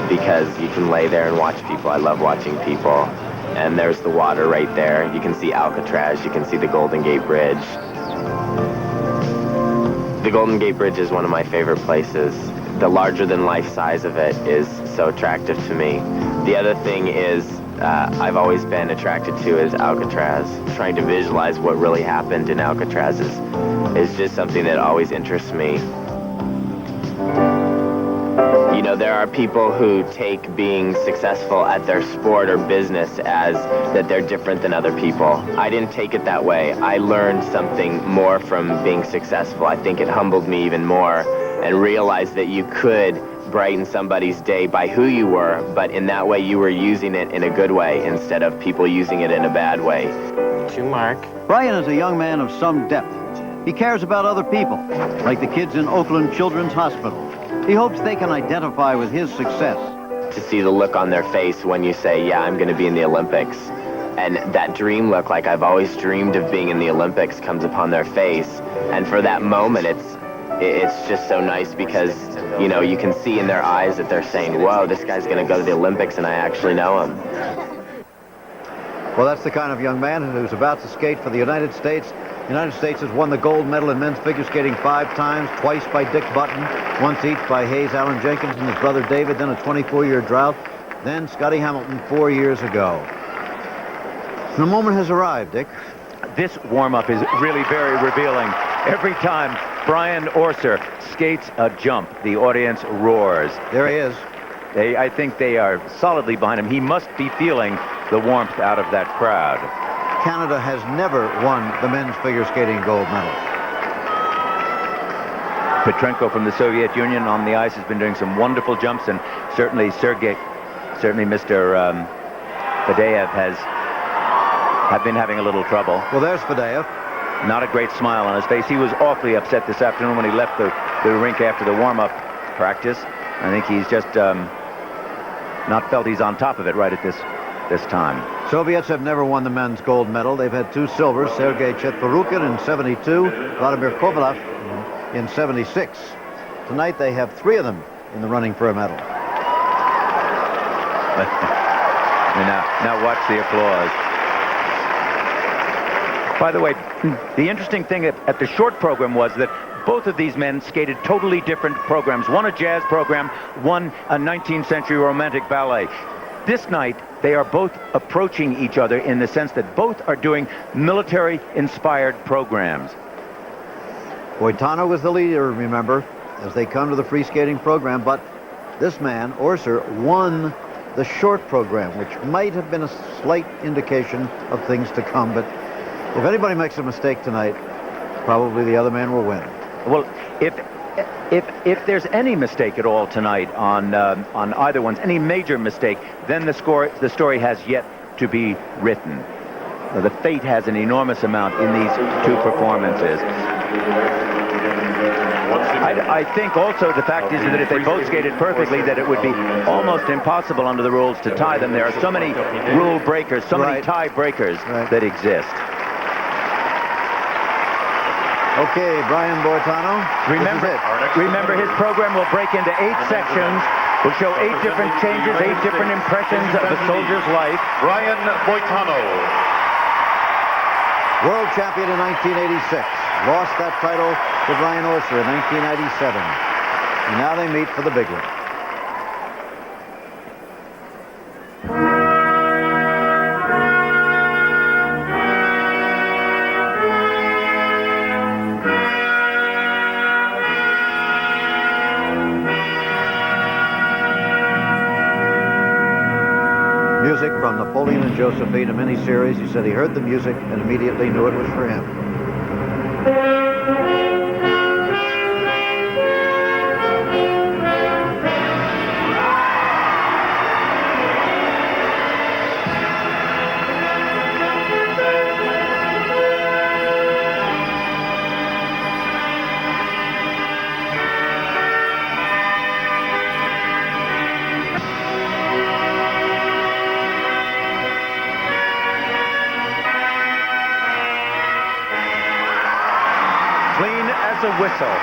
because you can lay there and watch people. I love watching people. And there's the water right there. You can see Alcatraz. You can see the Golden Gate Bridge. The Golden Gate Bridge is one of my favorite places. The larger-than-life size of it is so attractive to me. The other thing is I've always been attracted to is Alcatraz. Trying to visualize what really happened in Alcatraz is just something that always interests me. You know, there are people who take being successful at their sport or business as that they're different than other people. I didn't take it that way. I learned something more from being successful. I think it humbled me even more, and realized that you could brighten somebody's day by who you were, but in that way you were using it in a good way instead of people using it in a bad way. To Mark. Brian is a young man of some depth. He cares about other people, like the kids in Oakland Children's Hospital. He hopes they can identify with his success. To see the look on their face when you say, yeah, I'm going to be in the Olympics, and that dream look, like I've always dreamed of being in the Olympics, comes upon their face, and for that moment it's just so nice because, you know, you can see in their eyes that they're saying, whoa, this guy's going to go to the Olympics and I actually know him. Well, that's the kind of young man who's about to skate for the United States. The United States has won the gold medal in men's figure skating 5 times, twice by Dick Button, once each by Hayes Allen Jenkins and his brother David, then a 24-year drought, then Scotty Hamilton 4 years ago. The moment has arrived, Dick. This warm-up is really very revealing. Every time Brian Orser skates a jump, the audience roars. There he is. I think they are solidly behind him. He must be feeling the warmth out of that crowd. Canada has never won the men's figure skating gold medal. Petrenko from the Soviet Union on the ice has been doing some wonderful jumps, and certainly Mr. Fadeev have been having a little trouble. Well, there's Fadeev. Not a great smile on his face. He was awfully upset this afternoon when he left the rink after the warm-up practice. I think he's just not felt he's on top of it right at this time. Soviets have never won the men's gold medal. They've had 2 silvers, Sergei Chetverukhin in 72, Vladimir Kovalev in 76. Tonight they have 3 of them in the running for a medal. Now watch the applause. By the way, the interesting thing at the short program was that both of these men skated totally different programs. One a jazz program, one a 19th century romantic ballet. This night, they are both approaching each other in the sense that both are doing military-inspired programs. Boitano was the leader, remember, as they come to the free skating program, but this man, Orser, won the short program, which might have been a slight indication of things to come, but if anybody makes a mistake tonight, probably the other man will win. Well, if there's any mistake at all tonight on either one's, any major mistake, then the story has yet to be written. The fate has an enormous amount in these 2 performances. I think also the fact is that if they both skated perfectly, that it would be almost impossible under the rules to tie them. There are so many rule breakers, so many tie breakers that exist. Okay, Brian Boitano. Remember his program will break into 8 sections. Will show 8 different changes, 8 different impressions of a soldier's life. Brian Boitano. World champion in 1986. Lost that title to Brian Orser in 1997. And now they meet for the big one. Music from Napoleon and Josephine, a miniseries. He said he heard the music and immediately knew it was for him. Clean as a whistle.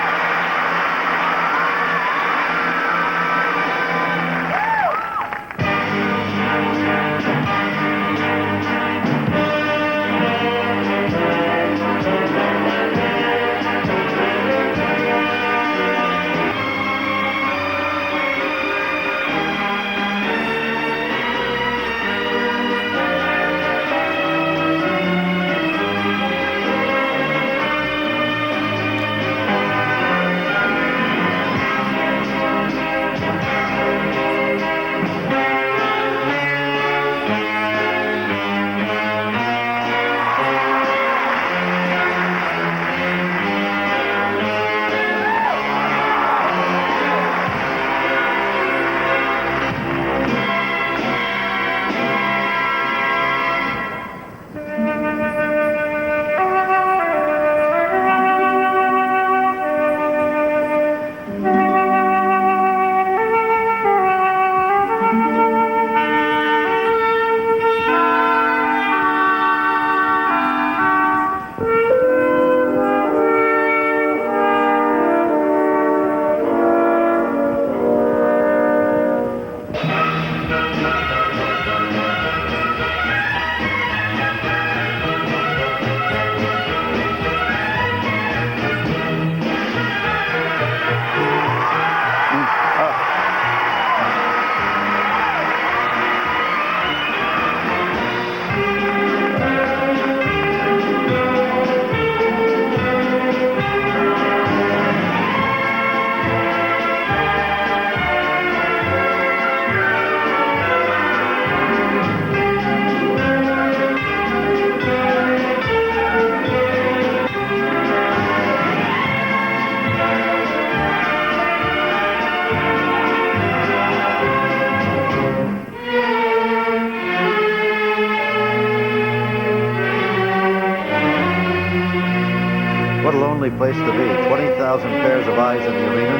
What a lonely place to be. 20,000 pairs of eyes in the arena,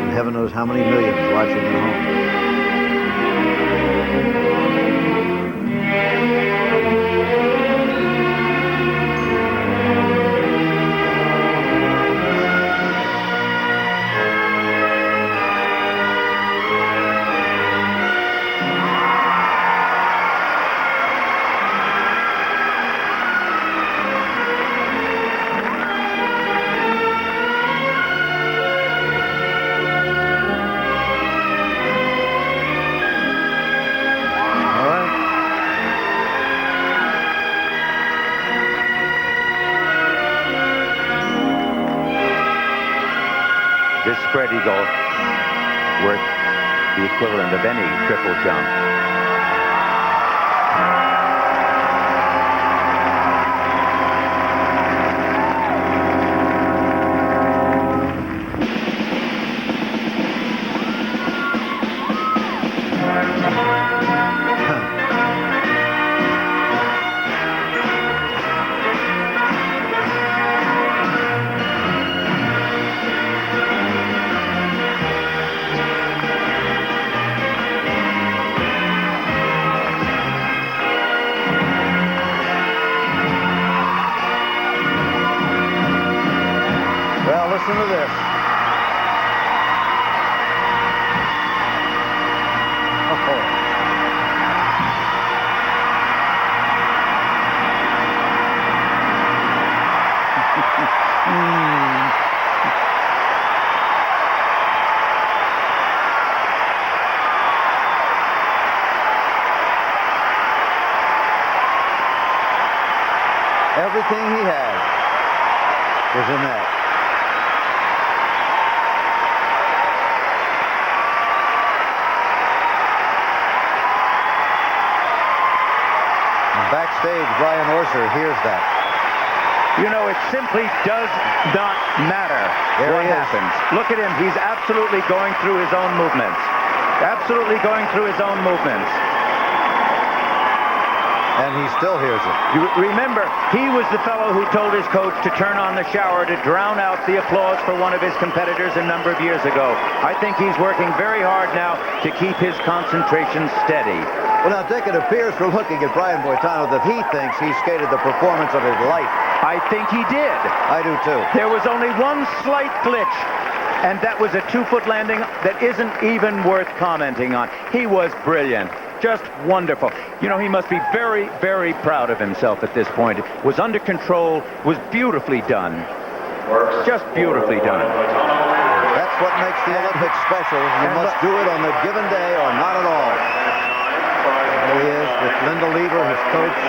and heaven knows how many millions watching at home. This spread eagle worth the equivalent of any triple jump. Listen to this. Everything he had was in that. Backstage, Brian Orser hears that. You know, it simply does not matter what happens. Look at him. He's absolutely going through his own movements. Absolutely going through his own movements. And he still hears it. You remember, he was the fellow who told his coach to turn on the shower to drown out the applause for one of his competitors a number of years ago. I think he's working very hard now to keep his concentration steady. Well, now, Dick, it appears from looking at Brian Boitano that he thinks he skated the performance of his life. I think he did. I do, too. There was only one slight glitch, and that was a 2-foot landing that isn't even worth commenting on. He was brilliant. Just wonderful. You know, he must be very, very proud of himself at this point. It was under control, was beautifully done. Just beautifully done. That's what makes the Olympics special. You must do it on the given day or not at all. There he is with Linda Lever, his coach,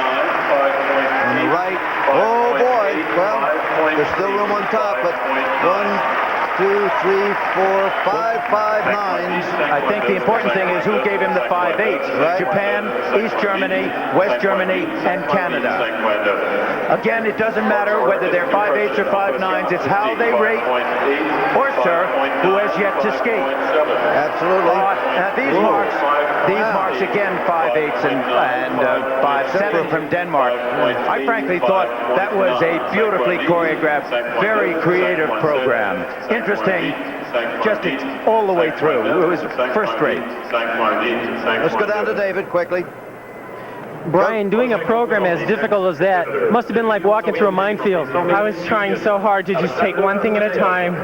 on the right. Oh, boy. Well, there's still room on top, but 1, 2, 3, 4, 5 nines. I think the important thing is who gave him the 5/8. Right. Japan, East Germany, West Germany, and Canada. Again, it doesn't matter whether they're 5/8 or 5/9. It's how they rate Orser, who has yet to skate. Absolutely. These marks again, 5/8 and 5/7 from Denmark. I frankly thought that was a beautifully choreographed, very creative program. Interesting, just all the way through. It was first rate. Let's go down to David quickly. Brian, doing a program as difficult as that must have been like walking through a minefield. I was trying so hard to just take one thing at a time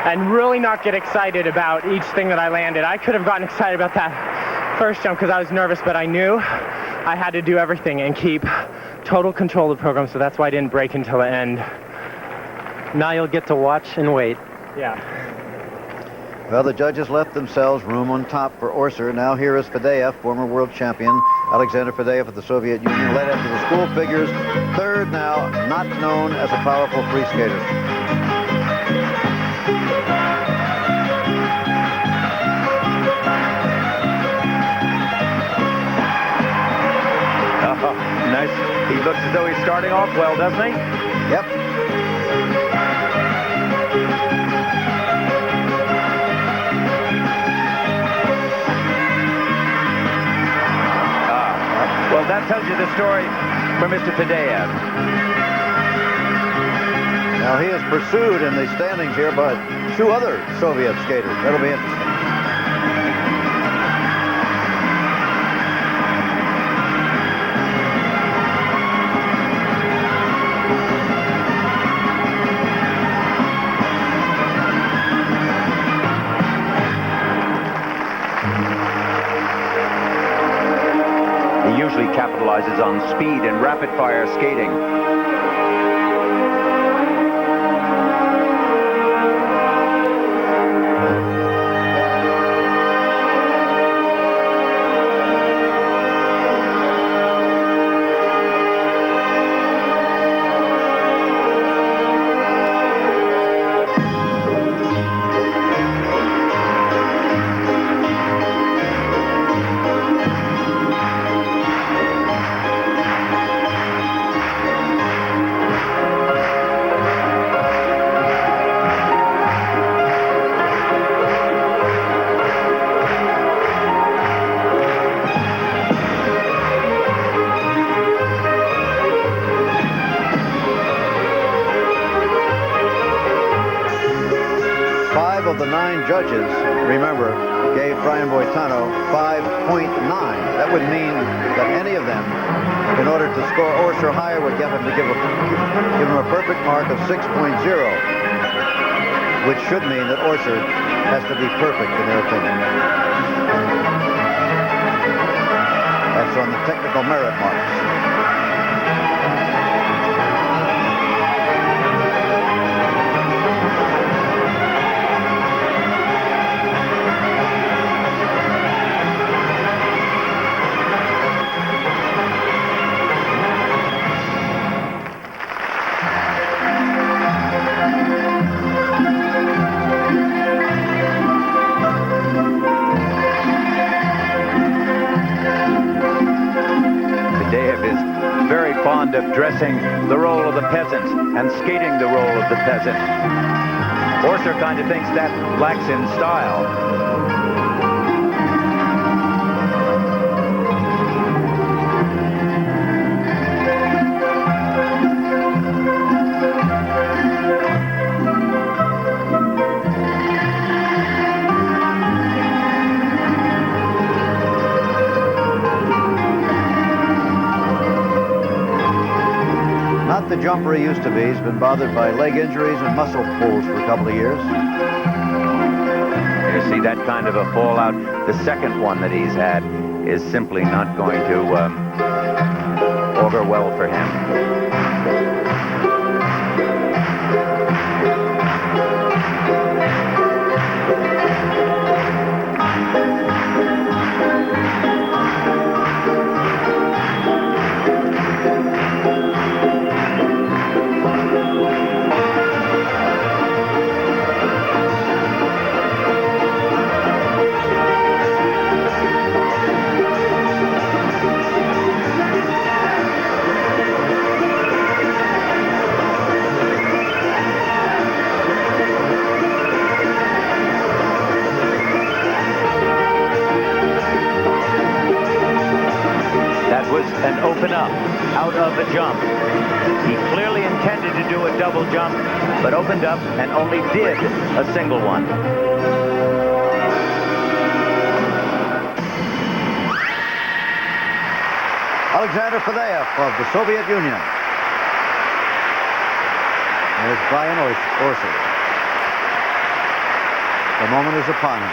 and really not get excited about each thing that I landed. I could have gotten excited about that first jump because I was nervous, but I knew I had to do everything and keep total control of the program, so that's why I didn't break until the end. Now you'll get to watch and wait. Yeah. Well, the judges left themselves room on top for Orser. Now here is Fadeev, former world champion. Alexander Fadeev of the Soviet Union, led after the school figures. Third now, not known as a powerful free skater. Oh, nice. He looks as though he's starting off well, doesn't he? Yep. Well, that tells you the story for Mr. Fadeev. Now Now he is pursued in the standings here by two other Soviet skaters. That'll be interesting. He usually capitalizes on speed and rapid-fire skating. Of the 9 judges, remember, gave Brian Boitano 5.9. That would mean that any of them, in order to score Orser higher, would get him to give him a perfect mark of 6.0, which should mean that Orser has to be perfect in their opinion. That's on the technical merit marks. Fond of dressing the role of the peasant and skating the role of the peasant. Orser kind of thinks that lacks in style. The jumper he used to be. He's been bothered by leg injuries and muscle pulls for a couple of years. You see that kind of a fallout. The second one that he's had is simply not going to augur well for him. An open up out of a jump. He clearly intended to do a double jump, but opened up and only did a single one. Alexander Fadeev of the Soviet Union. There's Brian Orser. The moment is upon him.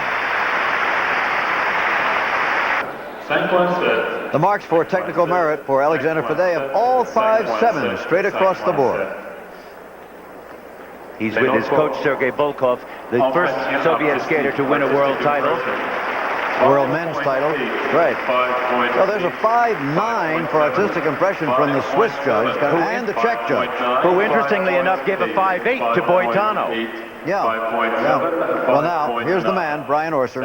The marks for technical merit for Alexander Fadeev, all 5.7 straight across the board. He's with his coach, Sergei Volkov, the first Soviet skater to win a world title. World men's title. Right. So there's a 5.9 for artistic impression from the Swiss judge and the Czech judge. Who, interestingly enough, gave a 5.8 to Boitano. Yeah. Well, now, here's the man, Brian Orser.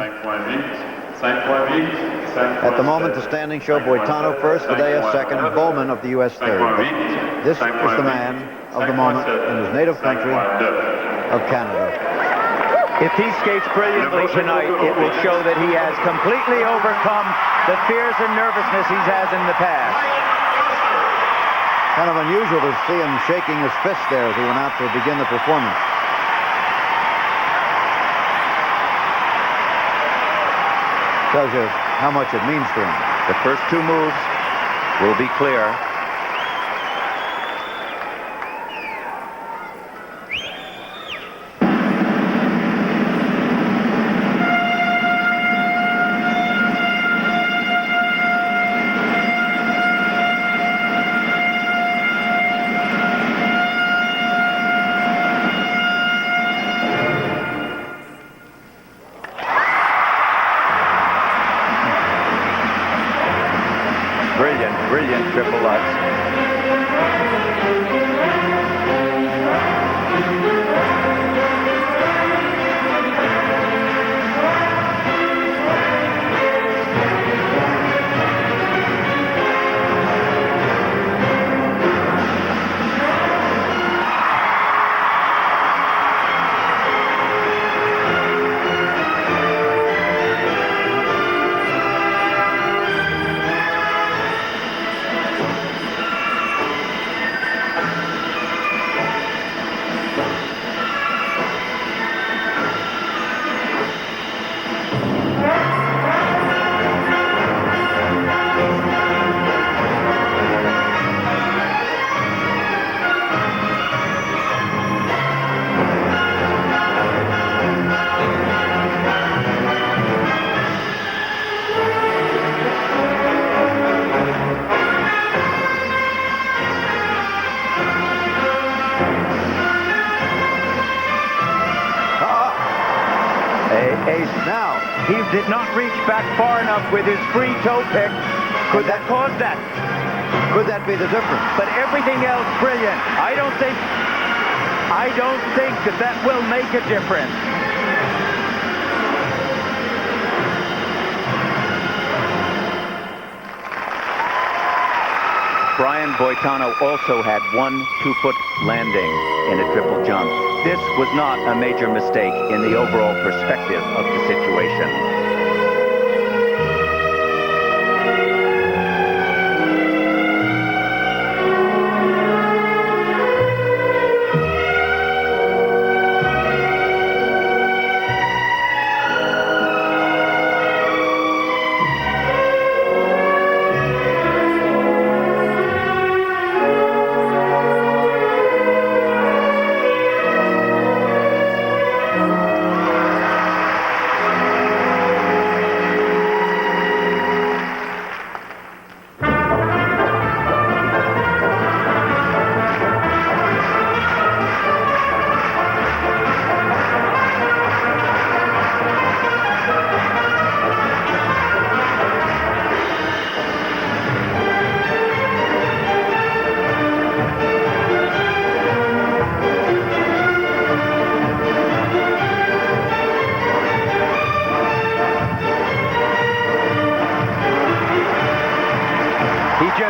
At the moment, the standings show Boitano first, Fadeev second, and Bowman of the U.S. third. But this is the man of the moment in his native country of Canada. If he skates brilliantly tonight, it will show that he has completely overcome the fears and nervousness he's had in the past. Kind of unusual to see him shaking his fist there as he went out to begin the performance. Tells you how much it means to him. The first two moves will be clear. Brilliant triple Lutz. Now, he did not reach back far enough with his free toe pick. Could that cause that? Could that be the difference? But everything else, brilliant. I don't think that will make a difference. Brian Boitano also had one 2-foot landing in a triple jump. This was not a major mistake in the overall perspective of the situation.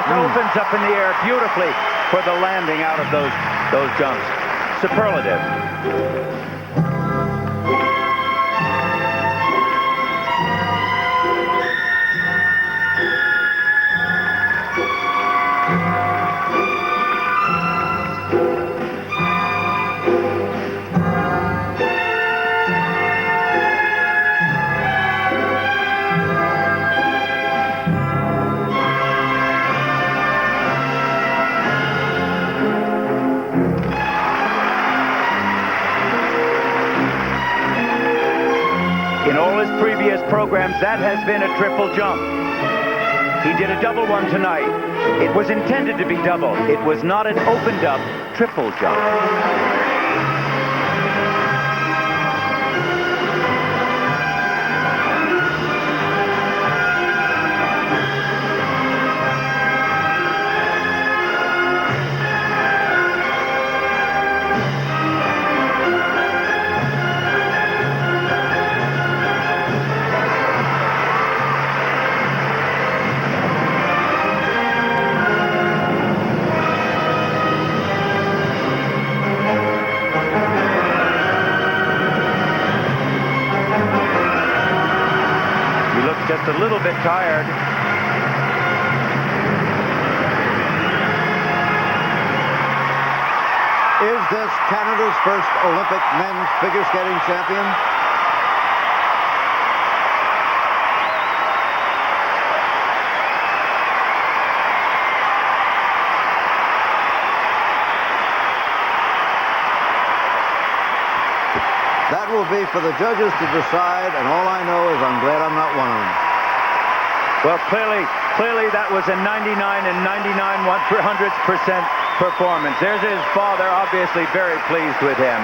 Opens up in the air beautifully for the landing out of those jumps. Superlative. In all his previous programs, that has been a triple jump. He did a double one tonight. It was intended to be double. It was not an opened up triple jump. Just a little bit tired. this Canada's first Olympic men's figure skating champion? That will be for the judges to decide, and all I know is I'm glad I'm not one of them. Well, clearly that was a 99 and 99/100% performance. There's his father, obviously very pleased with him,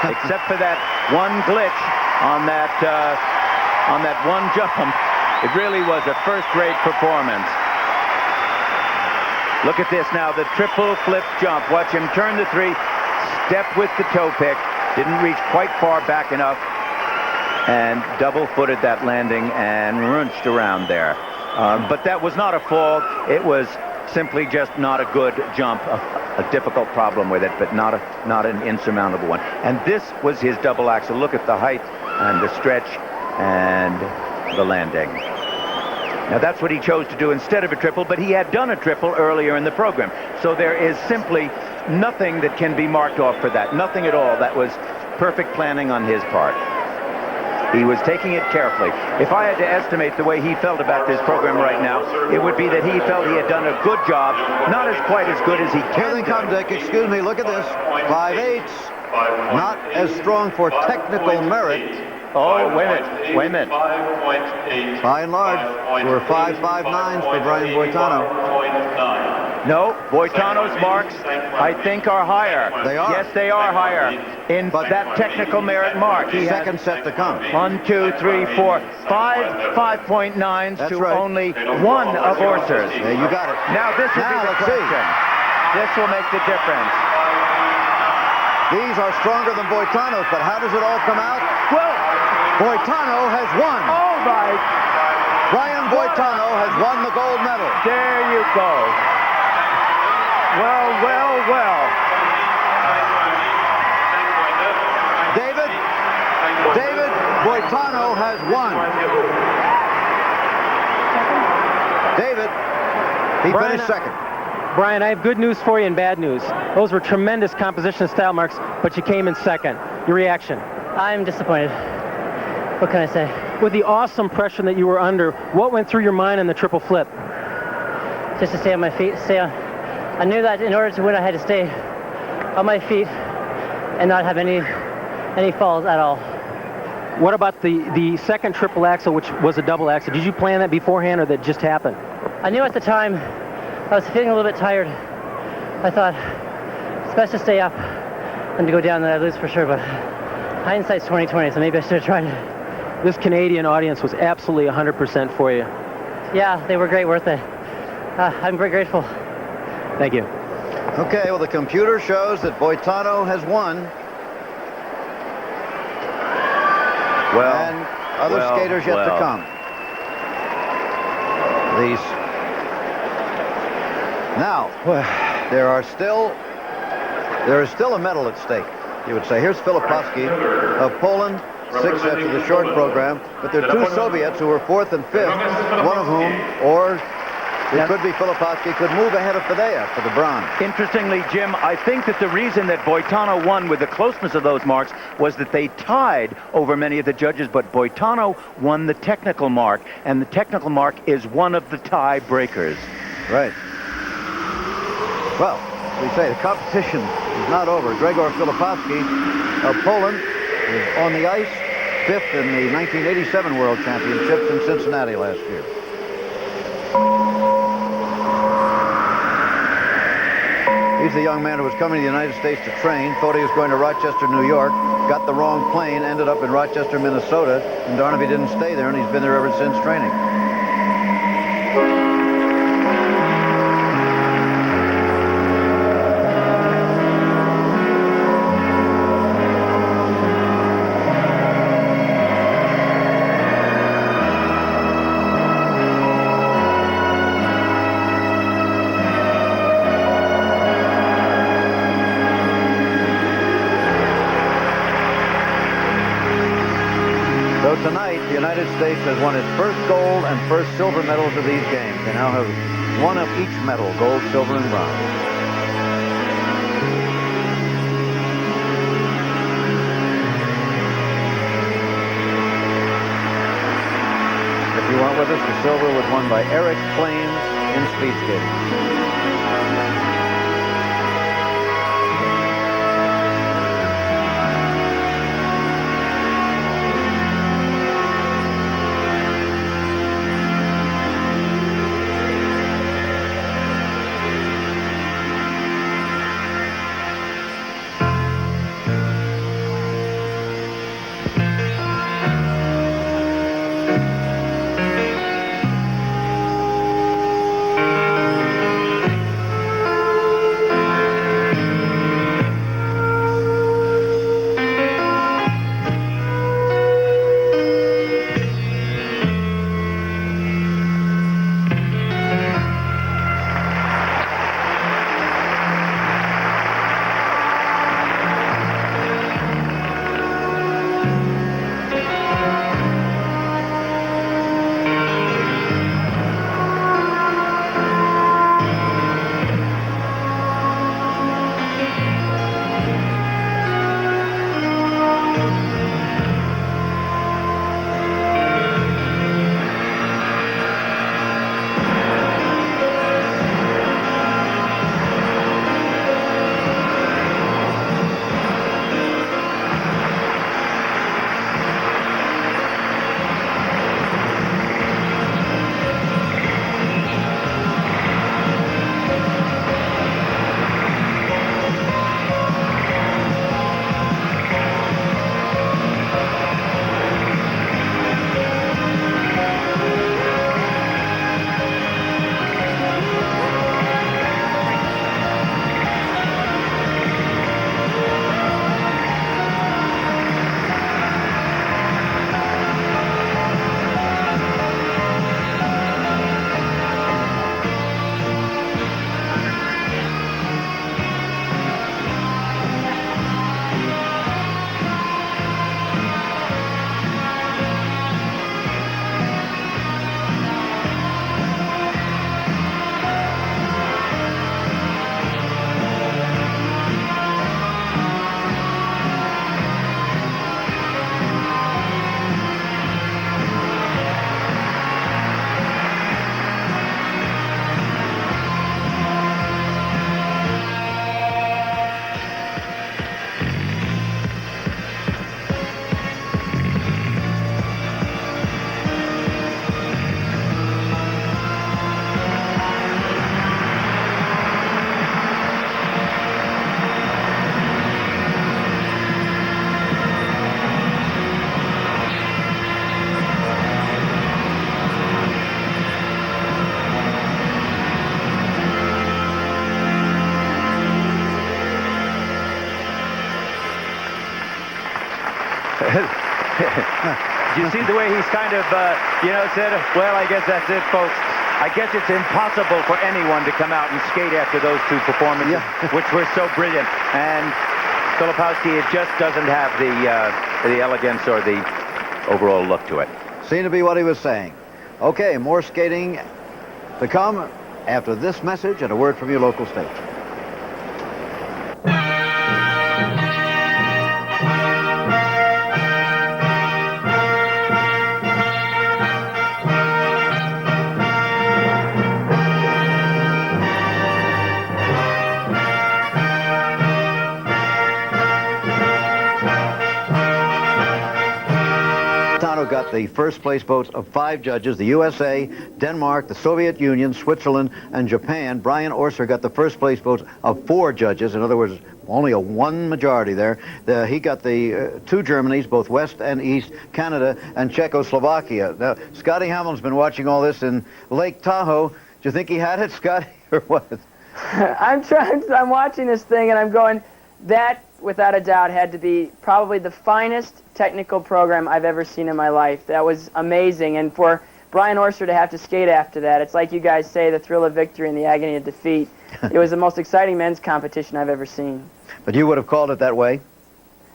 except for that one glitch on that one jump. It really was a first-rate performance. Look at this now, the triple flip jump. Watch him turn the 3, step with the toe pick, didn't reach quite far back enough, and double-footed that landing and runched around there. But that was not a fall. It was simply just not a good jump. A difficult problem with it, but not an insurmountable one. And this was his double axel. Look at the height and the stretch and the landing. Now that's what he chose to do instead of a triple, but he had done a triple earlier in the program. So there is simply nothing that can be marked off for that. Nothing at all. That was perfect planning on his part. He was taking it carefully. If I had to estimate the way he felt about this program right now, it would be that he felt he had done a good job, not as quite as good as he can. Here they come, Dick. Excuse me, look at this. 5/8. Not as strong for technical merit. Oh, wait a minute. By and large, were 5.59s for Brian Boitano. No, Boitano's marks, I think, are higher. They are. Yes, they are higher in that technical merit mark. He Second set to come. 1, 2, 3, 4, 5.9s That's to right. only one of Orser's. Yeah, you got it. Now this will be the let's see. question. This will make the difference. These are stronger than Boitano's, but how does it all come out? Well, Boitano has won. all right. Brian Boitano has won the gold medal. There you go. Well. David Boitano has won. David, he Brian, finished second. Brian, I have good news for you and bad news. Those were tremendous composition style marks, but you came in second. Your reaction? I'm disappointed. What can I say? With the awesome pressure that you were under, what went through your mind in the triple flip? Just to stay on my feet, I knew that in order to win, I had to stay on my feet and not have any falls at all. What about the second triple axel, which was a double axel? Did you plan that beforehand, or that just happened? I knew at the time I was feeling a little bit tired. I thought it's best to stay up than to go down, and I lose for sure, but hindsight's 20/20, so maybe I should have tried it. This Canadian audience was absolutely 100% for you. Yeah, they were great, weren't they? I'm very grateful. Thank you. Okay, well, the computer shows that Boitano has won. And other skaters yet to come. These. Now, there is still a medal at stake, you would say. Here's Filipowski of Poland, 6 after the short program, but there are 2 Soviets who were 4th and 5th, one of whom, or it could be Filipowski, could move ahead of Fedea for the bronze. Interestingly, Jim, I think that the reason that Boitano won with the closeness of those marks was that they tied over many of the judges, but Boitano won the technical mark, and the technical mark is one of the tie breakers. Right. Well, as we say, the competition is not over. Gregor Filipowski of Poland is on the ice, 5th in the 1987 World Championships in Cincinnati last year. He's the young man who was coming to the United States to train, thought he was going to Rochester, New York, got the wrong plane, ended up in Rochester, Minnesota, and darn if he didn't stay there, and he's been there ever since training. So tonight, the United States has won its first gold and first silver medals of these games. They now have one of each medal, gold, silver, and bronze. silver was won by Eric Flames in speed skating. Do you see the way he's kind of, said, well, I guess that's it, folks. I guess it's impossible for anyone to come out and skate after those two performances, which were so brilliant. And Filipowski, it just doesn't have the elegance or the overall look to it. Seemed to be what he was saying. Okay, more skating to come after this message and a word from your local station. Got the first place votes of 5 judges: the USA, Denmark, the Soviet Union, Switzerland, and Japan. Brian Orser got the first place votes of 4 judges. In other words, only a 1 majority there. He got the 2 Germanys, both West and East, Canada, and Czechoslovakia. Now, Scotty Hamlin's been watching all this in Lake Tahoe. Do you think he had it, Scotty, or what? I'm watching this thing and I'm going, that without a doubt had to be probably the finest technical program I've ever seen in my life. That was amazing. And for Brian Orser to have to skate after that, it's like you guys say, the thrill of victory and the agony of defeat. It was the most exciting men's competition I've ever seen. But you would have called it that way?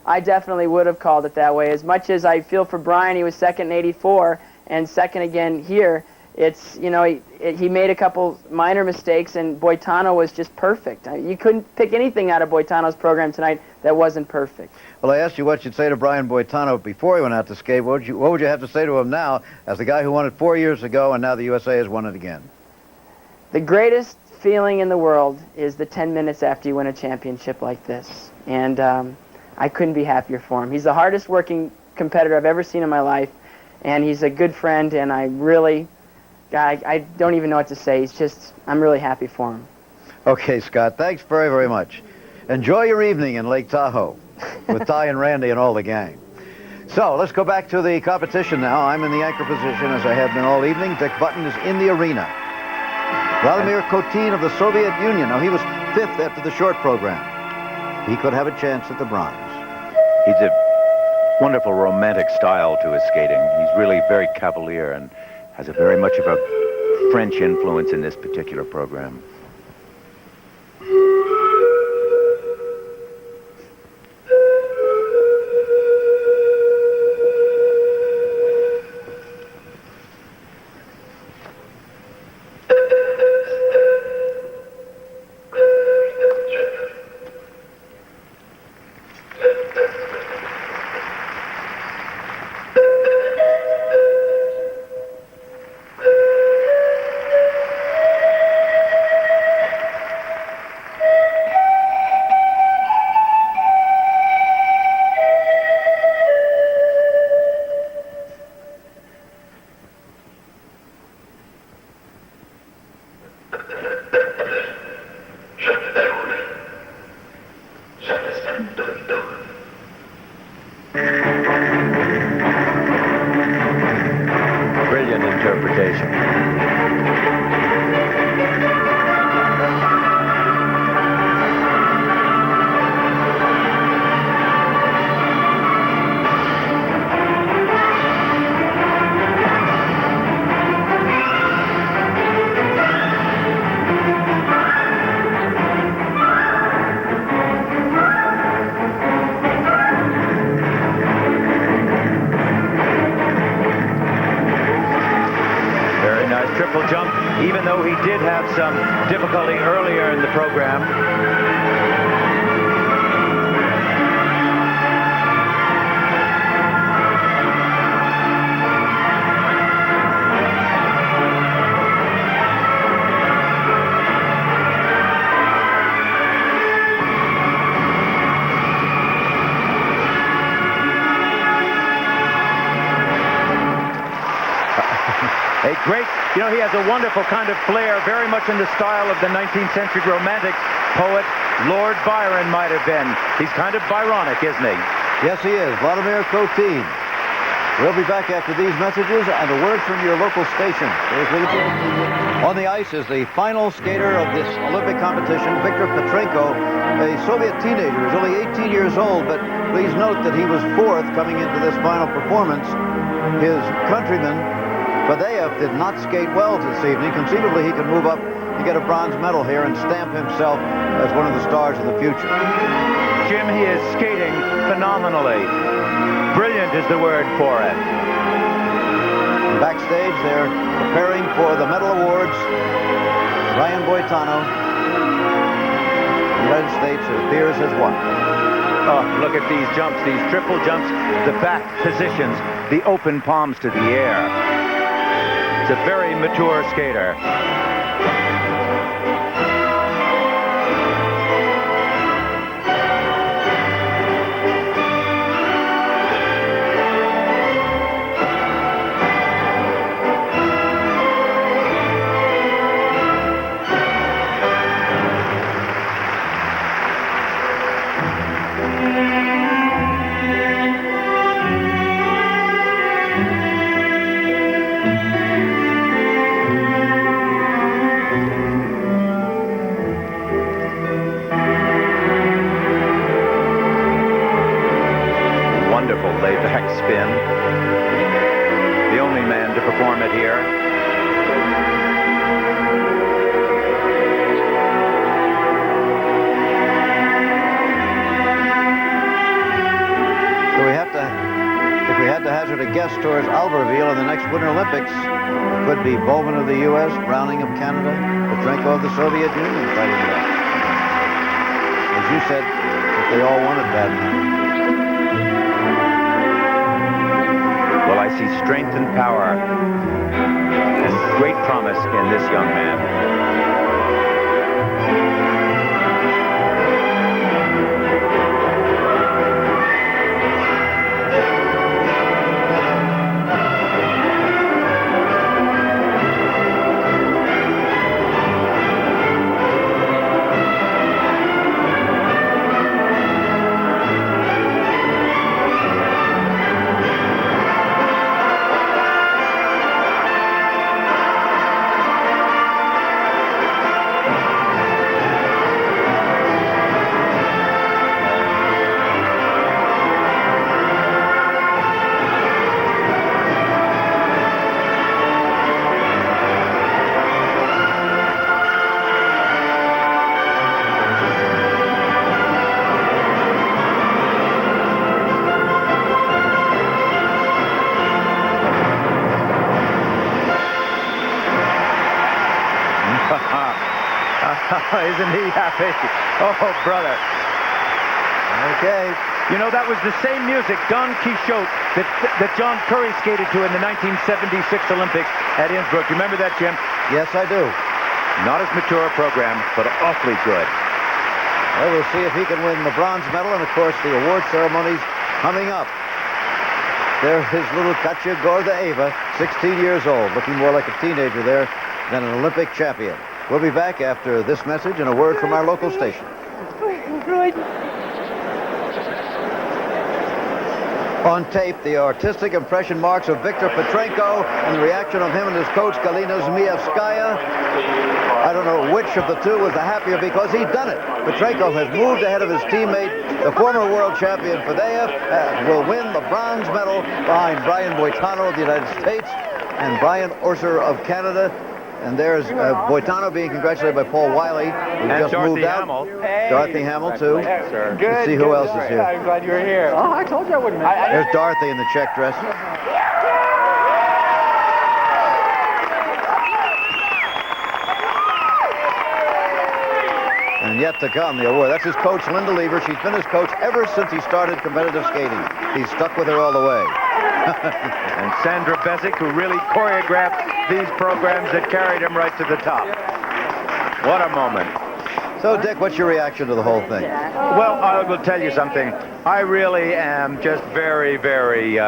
I definitely would have called it that way. As much as I feel for Brian, he was second in '84 and second again here. it's, you know, he made a couple minor mistakes, and Boitano was just perfect. You couldn't pick anything out of Boitano's program tonight that wasn't perfect. Well, I asked you what you'd say to Brian Boitano before he went out to skate. What would you have to say to him now, as the guy who won it 4 years ago, and now the USA has won it again? The greatest feeling in the world is the 10 minutes after you win a championship like this. And I couldn't be happier for him. He's the hardest working competitor I've ever seen in my life, and he's a good friend, and I don't even know what to say. I'm really happy for him. Okay, Scott, thanks very, very much. Enjoy your evening in Lake Tahoe with Ty and Randy and all the gang. So let's go back to the competition now. I'm in the anchor position, as I have been all evening. Dick Button is in the arena. Vladimir Kotin of the Soviet Union. Now, he was 5th after the short program. He could have a chance at the bronze. He's a wonderful romantic style to his skating. He's really very cavalier and has a very much of a French influence in this particular program. Brilliant interpretation. Triple jump, even though he did have some difficulty earlier in the program. A great, you know, he has a wonderful kind of flair, very much in the style of the 19th century romantic poet Lord Byron might have been. He's kind of Byronic, isn't he? Yes, he is. Vladimir Kotin. We'll be back after these messages and a word from your local station. On the ice is the final skater of this Olympic competition, Viktor Petrenko, a Soviet teenager. He's only 18 years old, but please note that he was 4th coming into this final performance. His countryman, Fadeev, did not skate well this evening. Conceivably, he could move up to get a bronze medal here and stamp himself as one of the stars of the future. Jim, he is skating phenomenally. Brilliant is the word for it. Backstage, they're preparing for the medal awards. Brian Boitano, the United States, it appears, has won. Oh, look at these jumps, these triple jumps, the back positions, the open palms to the air. He's a very mature skater. Laid-back spin. The only man to perform it here. So if we had to hazard a guess towards Albertville in the next Winter Olympics. Could be Bowman of the U.S., Browning of Canada, Petrenko of the Soviet Union fighting it out. As you said, if they all want it bad enough. Well, I see strength and power and great promise in this young man. Isn't he happy? Oh, brother. Okay. You know, that was the same music, Don Quixote, that John Curry skated to in the 1976 Olympics at Innsbruck. You remember that, Jim? Yes, I do. Not as mature a program, but awfully good. Well, we'll see if he can win the bronze medal, and of course the award ceremony's coming up. There is little Katya Gordaeva, 16 years old, looking more like a teenager there than an Olympic champion. We'll be back after this message and a word from our local station. On tape, the artistic impression marks of Viktor Petrenko and the reaction of him and his coach, Galina Zmievskaya. I don't know which of the two was the happier because he'd done it. Petrenko has moved ahead of his teammate, the former world champion Fadeev, will win the bronze medal behind Brian Boitano of the United States and Brian Orser of Canada. And there's Boitano being congratulated by Paul Wylie, who and just Dorothy moved out. Hamill. Dorothy Hamill, too. Yes, sir. Let's see who else is here. I'm glad you were here. Oh, I told you I wouldn't miss it. There's Dorothy in the check dress. And yet to come, the award. That's his coach, Linda Lever. She's been his coach ever since he started competitive skating. He's stuck with her all the way. And Sandra Besic, who really choreographed these programs that carried him right to the top. What a moment. So, Dick, what's your reaction to the whole thing? Well, I will tell you something. I really am just very, very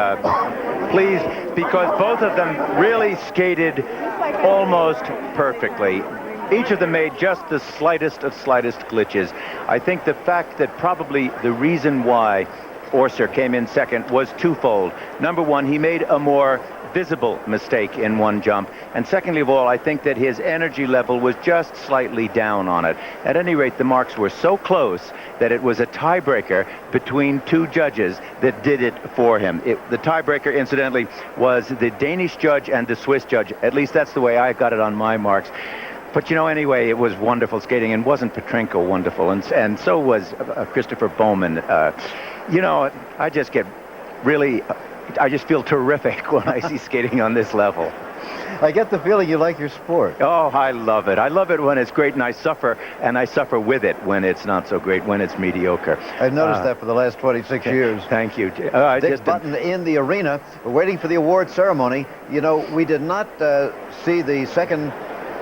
pleased because both of them really skated almost perfectly. Each of them made just the slightest of slightest glitches. I think the fact that probably the reason why Orser came in second was twofold. Number one, he made a more visible mistake in one jump. And secondly of all, I think that his energy level was just slightly down on it. At any rate, the marks were so close that it was a tiebreaker between two judges that did it for him. The tiebreaker, incidentally, was the Danish judge and the Swiss judge. At least that's the way I got it on my marks. But, you know, anyway, it was wonderful skating, and wasn't Petrenko wonderful? And so was Christopher Bowman. You know, I just get really, I just feel terrific when I see skating on this level. I get the feeling you like your sport. Oh, I love it. I love it when it's great, and I suffer with it when it's not so great, when it's mediocre. I've noticed that for the last 26 years. Thank you. Dick Button in the arena. We're waiting for the award ceremony. You know, we did not see the second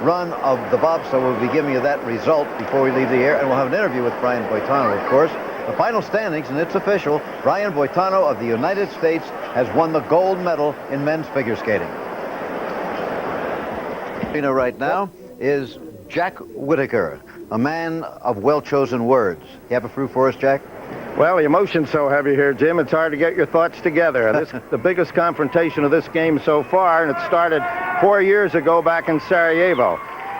run of the bobsled. We'll be giving you that result before we leave the air, and we'll have an interview with Brian Boitano, of course. The final standings, and it's official, Brian Boitano of the United States has won the gold medal in men's figure skating. Right now is Jack Whitaker, a man of well-chosen words. You have a few for us, Jack? Well, the emotion's so heavy here, Jim, it's hard to get your thoughts together. This the biggest confrontation of this game so far, and it started 4 years ago back in Sarajevo.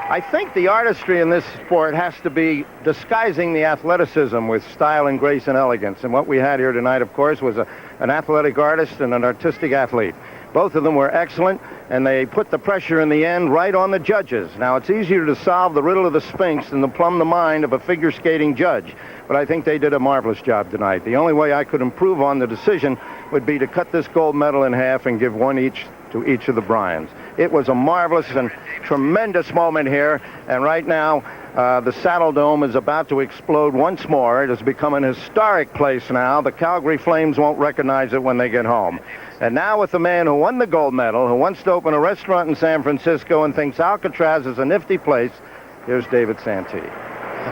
I think the artistry in this sport has to be disguising the athleticism with style and grace and elegance. And what we had here tonight, of course, was an athletic artist and an artistic athlete. Both of them were excellent, and they put the pressure in the end right on the judges. Now, it's easier to solve the riddle of the Sphinx than to plumb the mind of a figure skating judge, but I think they did a marvelous job tonight. The only way I could improve on the decision would be to cut this gold medal in half and give one each to each of the Bryans. It was a marvelous and tremendous moment here, and right now, the Saddle Dome is about to explode once more. It has become an historic place now. The Calgary Flames won't recognize it when they get home. And now with the man who won the gold medal, who wants to open a restaurant in San Francisco and thinks Alcatraz is a nifty place, here's David Santee.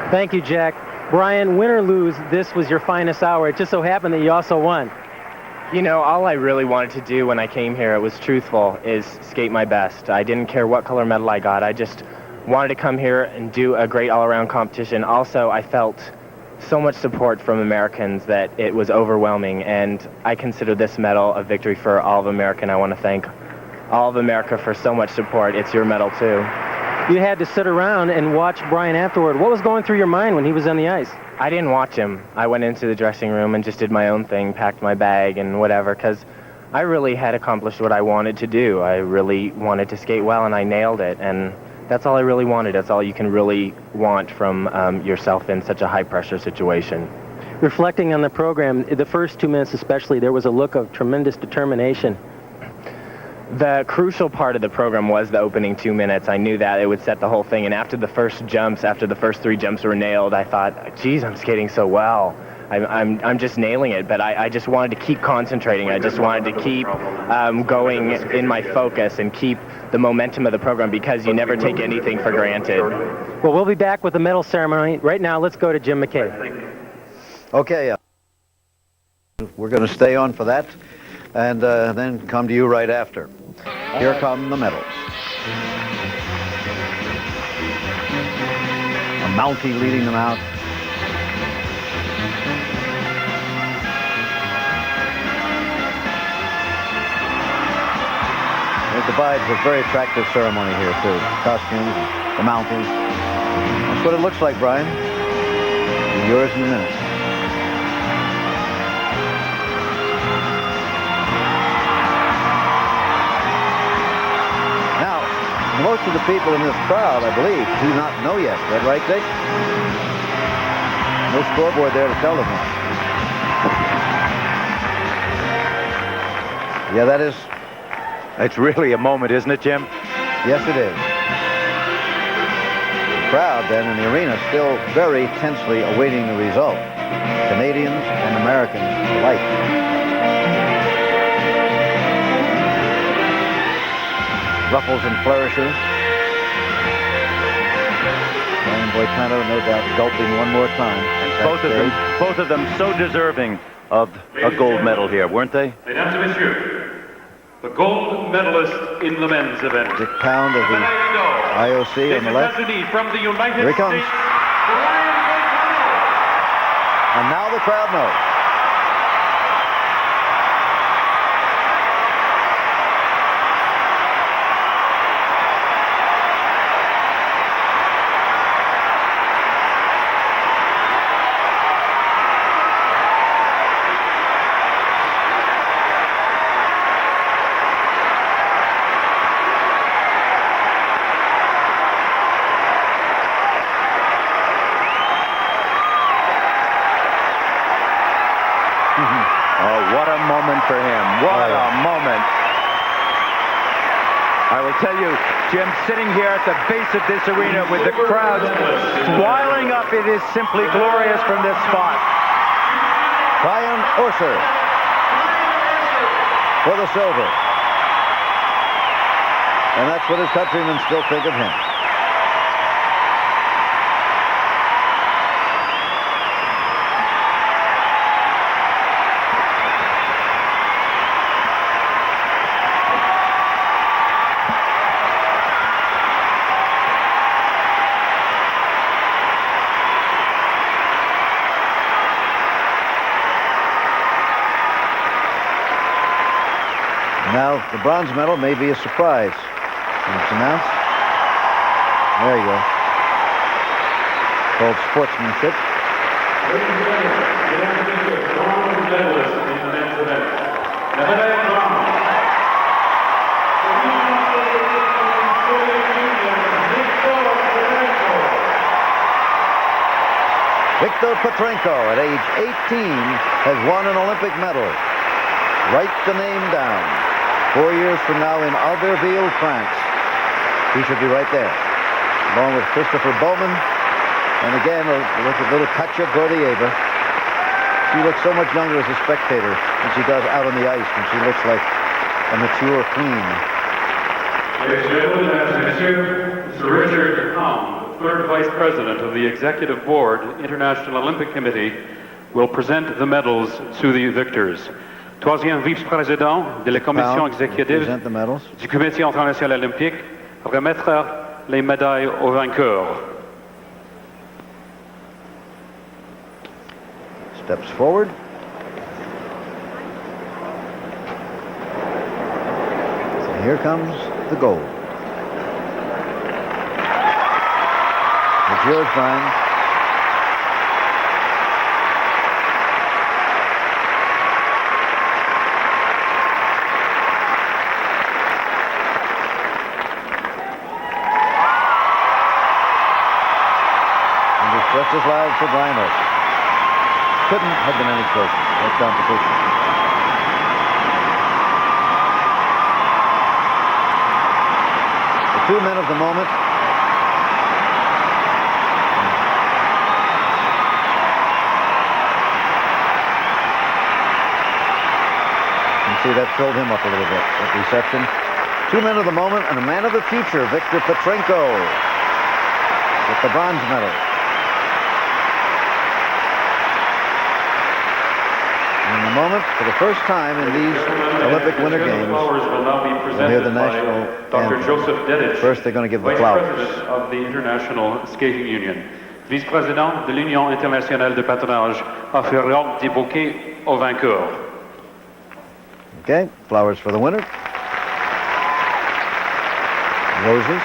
Thank you, Jack. Brian, win or lose, this was your finest hour. It just so happened that you also won. You know, all I really wanted to do when I came here, it was truthful, is skate my best. I didn't care what color medal I got. I just wanted to come here and do a great all-around competition. Also, I felt so much support from Americans that it was overwhelming, and I consider this medal a victory for all of America, and I want to thank all of America for so much support. It's your medal, too. You had to sit around and watch Brian afterward. What was going through your mind when he was on the ice? I didn't watch him. I went into the dressing room and just did my own thing, packed my bag and whatever, because I really had accomplished what I wanted to do. I really wanted to skate well, and I nailed it, and that's all I really wanted. That's all you can really want from yourself in such a high-pressure situation. Reflecting on the program, the first 2 minutes especially, there was a look of tremendous determination. The crucial part of the program was the opening 2 minutes. I knew that it would set the whole thing, and after the first jumps, after the first 3 jumps were nailed, I thought, geez, I'm skating so well. I'm just nailing it, but I just wanted to keep concentrating. I just wanted to keep going in my focus and keep the momentum of the program, because you never take anything for granted. Well, we'll be back with the medal ceremony. Right now, let's go to Jim McKay. Okay, we're going to stay on for that, and then come to you right after. Here come the medals. A Mountie leading them out. It divides a very attractive ceremony here, too. Costumes, the Mounties. That's what it looks like, Brian. Yours in a minute. Now, most of the people in this crowd, I believe, do not know yet. Is that right, Dick? No scoreboard there to tell them. Yeah, that is... It's really a moment, isn't it, Jim? Yes, it is. The crowd then in the arena still very tensely awaiting the result. Canadians and Americans alike. Ruffles and flourishes. Brian Boitano, no doubt, gulping one more time. And both of them so deserving of a gold medal here, weren't they? Mesdames et messieurs, the gold medalist in the men's event. Dick Pound of the IOC on the left. From the United Here he comes. States. And now the crowd knows. Oh, what a moment for him. What a moment. I will tell you, Jim, sitting here at the base of this arena with the crowd smiling up, it is simply glorious from this spot. Brian Orser for the silver. And that's what his countrymen still think of him. Now, the bronze medal may be a surprise. And it's announced. There you go. Called sportsmanship. Ladies and gentlemen, the bronze medalist in the men's event. The medal of bronze Petrenko, at age 18, has won an Olympic medal. Write the name down. 4 years from now in Albertville, France. He should be right there, along with Christopher Bowman. And again, look at little Katja Gordieva. She looks so much younger as a spectator than she does out on the ice, and she looks like a mature queen. Ladies and gentlemen, mesdames et messieurs, Sir Richard Pound, third vice president of the Executive Board, International Olympic Committee, will present the medals to the victors. Troisième vice-président de la commission exécutive du Comité international olympique remettra les médailles aux vainqueurs. Steps forward. So here comes the gold. It's yours, Brian. And it's just as loud for Brian Orser. Couldn't have been any closer. That competition. The two men of the moment. You can see that filled him up a little bit, that reception. Two men of the moment and a man of the future, Viktor Petrenko, with the bronze medal. In a moment, for the first time in these Olympic Winter Games, we'll hear the national anthem. First, they're going to give the flowers. Vice President of the International Skating Union, Vice-président de l'Union internationale de patinage, offrira des bouquets aux vainqueurs. Okay, flowers for the winner. Roses.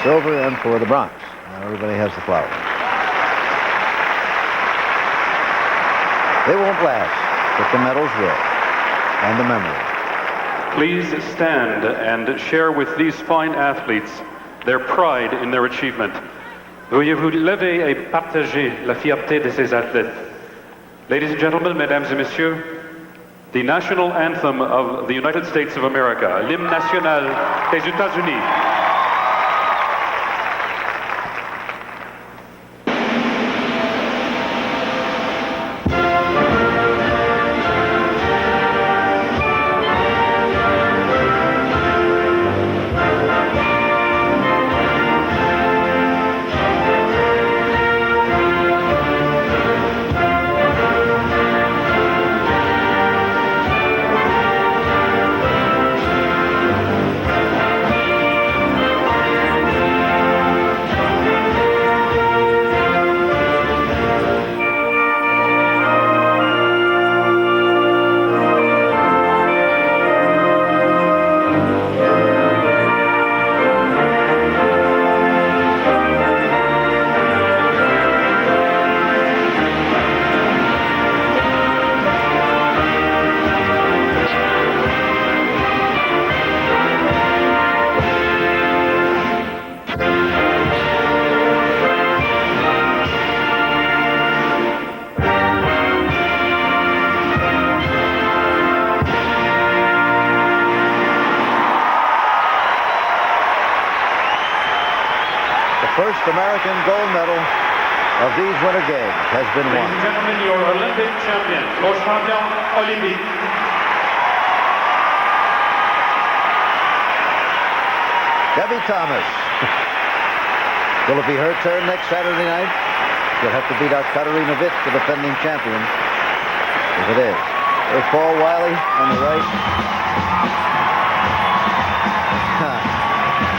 Silver, and for the bronze. Now everybody has the flowers. They won't last, but the medals will, and the memory. Please stand and share with these fine athletes their pride in their achievement. Veuillez vous lever et partager la fierté de ces athlètes. Ladies and gentlemen, mesdames et messieurs, the national anthem of the United States of America, l'hymne national des États-Unis. First American gold medal of these Winter Games has been won. Ladies and gentlemen, your Olympic champion, le champion olympique. Debbie Thomas. Will it be her turn next Saturday night? She'll have to beat out Katarina Witt, the defending champion. If it is. There's Paul Wylie on the right.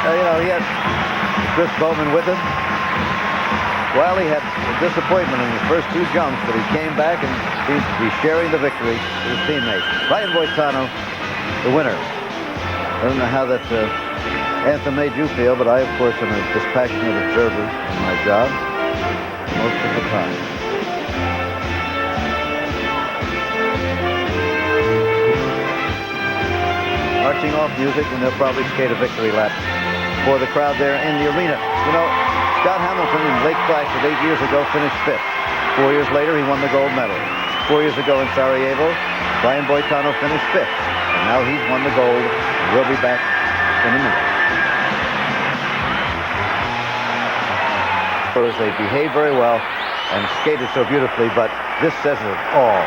You know, he had Chris Bowman with him. Wylie had a disappointment in his first two jumps, but he came back and seems to be sharing the victory with his teammates. Brian Boitano, the winner. I don't know how that anthem made you feel, but I, of course, am a dispassionate observer in my job most of the time. marching off music, and they'll probably skate a victory lap for the crowd there in the arena. You know, Scott Hamilton in Lake Placid 8 years ago finished 5th. 4 years later, he won the gold medal. 4 years ago in Sarajevo, Brian Boitano finished 5th. And now he's won the gold. We'll be back in a minute. They behaved very well and skated so beautifully, but this says it all.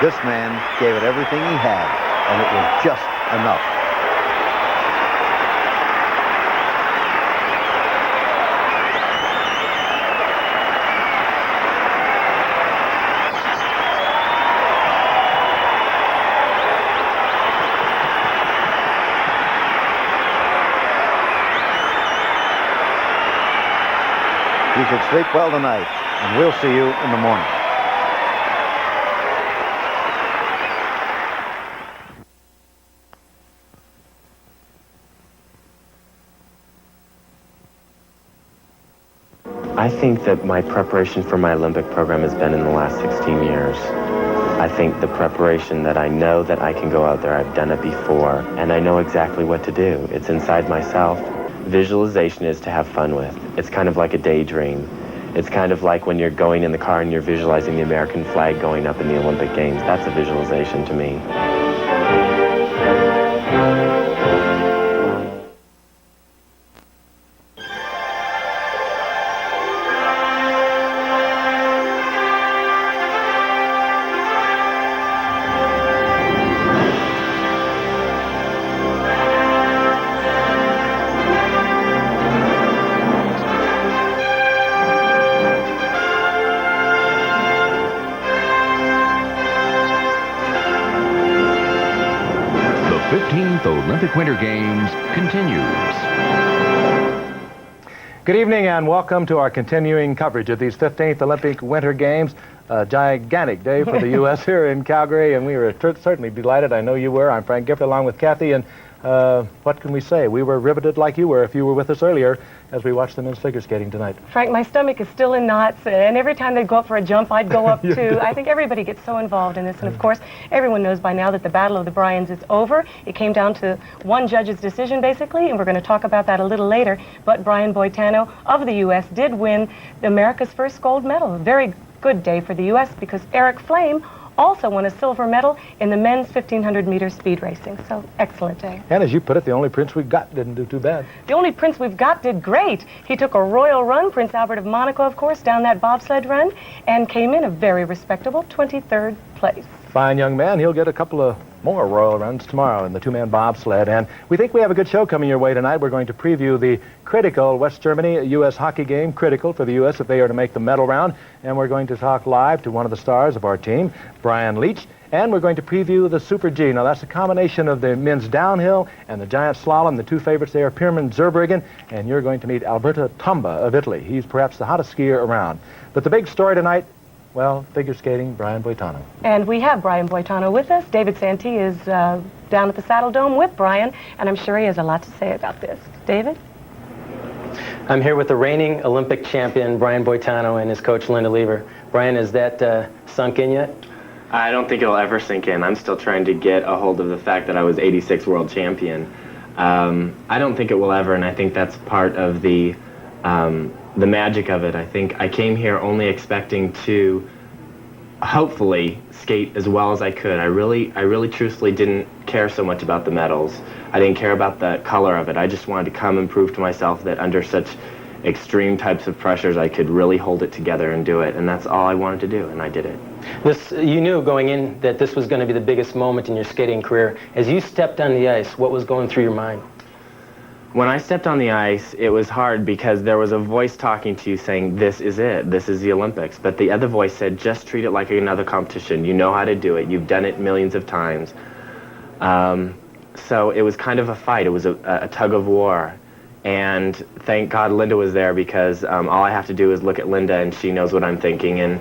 This man gave it everything he had, and it was just enough. You should sleep well tonight, and we'll see you in the morning. I think that my preparation for my Olympic program has been in the last 16 years. I think the preparation that I know that I can go out there, I've done it before, and I know exactly what to do. It's inside myself. Visualization is to have fun with. It's kind of like a daydream. It's kind of like when you're going in the car and you're visualizing the American flag going up in the Olympic Games. That's a visualization to me. The 15th Olympic Winter Games continues. Good evening and welcome to our continuing coverage of these 15th Olympic Winter Games. A gigantic day for the U.S. here in Calgary, and we were certainly delighted. I know you were. I'm Frank Gifford along with Kathy, and what can we say? We were riveted like you were if you were with us earlier as we watched the men's figure skating tonight. Frank, my stomach is still in knots, and every time they'd go up for a jump, I'd go up too. I think everybody gets so involved in this, and of course, everyone knows by now that the Battle of the Bryans is over. It came down to one judge's decision, basically, and we're going to talk about that a little later. But Brian Boitano of the U.S. did win America's first gold medal. A very good day for the U.S. because Eric Flame also won a silver medal in the men's 1,500-meter speed racing. So, excellent day. And as you put it, the only prince we've got didn't do too bad. The only prince we've got did great. He took a royal run, Prince Albert of Monaco, of course, down that bobsled run, and came in a very respectable 23rd place. Fine young man. He'll get a couple of more royal runs tomorrow in the two-man bobsled. And we think we have a good show coming your way tonight. We're going to preview the critical West Germany U.S. hockey game, critical for the U.S. if they are to make the medal round. And we're going to talk live to one of the stars of our team, Brian Leach. And we're going to preview the Super G. Now, that's a combination of the men's downhill and the giant slalom. The two favorites there are Pierman Zurbriggen, and you're going to meet Alberto Tomba of Italy. He's perhaps the hottest skier around. But the big story tonight, well, figure skating, Brian Boitano. And we have Brian Boitano with us. David Santee is down at the Saddle Dome with Brian, and I'm sure he has a lot to say about this. David? I'm here with the reigning Olympic champion, Brian Boitano, and his coach, Linda Lever. Brian, is that sunk in yet? I don't think it'll ever sink in. I'm still trying to get a hold of the fact that I was 86 world champion. I don't think it will ever, and I think that's part of the magic of it. I think I came here only expecting to hopefully skate as well as I could. I really truthfully didn't care so much about the medals. I didn't care about the color of it. I just wanted to come and prove to myself that under such extreme types of pressures I could really hold it together and do it, and that's all I wanted to do, and I did it. You knew going in that this was going to be the biggest moment in your skating career. As you stepped on the ice, what was going through your mind? When I stepped on the ice, it was hard because there was a voice talking to you saying, this is it, this is the Olympics. But the other voice said, just treat it like another competition. You know how to do it. You've done it millions of times. So it was kind of a fight. It was a tug of war. And thank God Linda was there because all I have to do is look at Linda and she knows what I'm thinking. And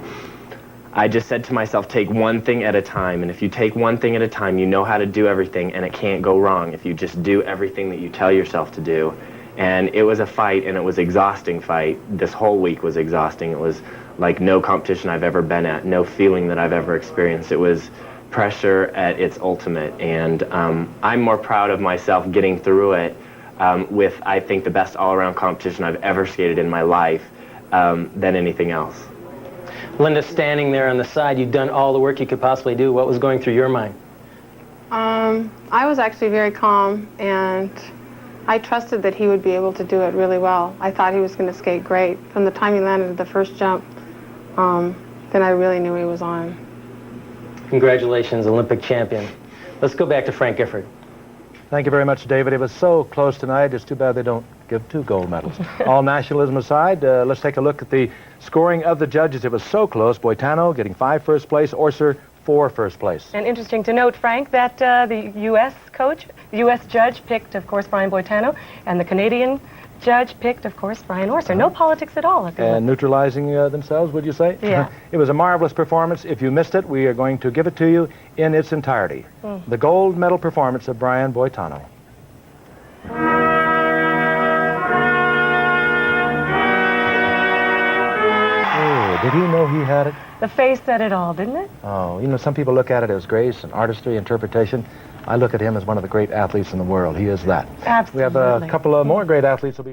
I just said to myself, take one thing at a time, and if you take one thing at a time, you know how to do everything, and it can't go wrong if you just do everything that you tell yourself to do. And it was a fight, and it was an exhausting fight. This whole week was exhausting. It was like no competition I've ever been at, no feeling that I've ever experienced. It was pressure at its ultimate, and I'm more proud of myself getting through it with, I think, the best all-around competition I've ever skated in my life than anything else. Linda, standing there on the side, you'd done all the work you could possibly do. What was going through your mind? I was actually very calm, and I trusted that he would be able to do it really well. I thought he was going to skate great. From the time he landed the first jump, then I really knew he was on. Congratulations, Olympic champion. Let's go back to Frank Gifford. Thank you very much, David. It was so close tonight. It's too bad they don't give 2 gold medals. All nationalism aside, let's take a look at the scoring of the judges. It was so close. Boitano getting 5 first place, Orser 4 first place. And interesting to note, Frank, that the U.S. coach, the U.S. judge picked, of course, Brian Boitano, and the Canadian judge picked, of course, Brian Orser. No politics at all. And neutralizing themselves, would you say? Yeah. It was a marvelous performance. If you missed it, we are going to give it to you in its entirety. The gold medal performance of Brian Boitano. Oh, did he know he had it? The face said it all, didn't it? Oh, you know, some people look at it as grace and artistry, interpretation. I look at him as one of the great athletes in the world. He is that. Absolutely. We have a couple of more great athletes will be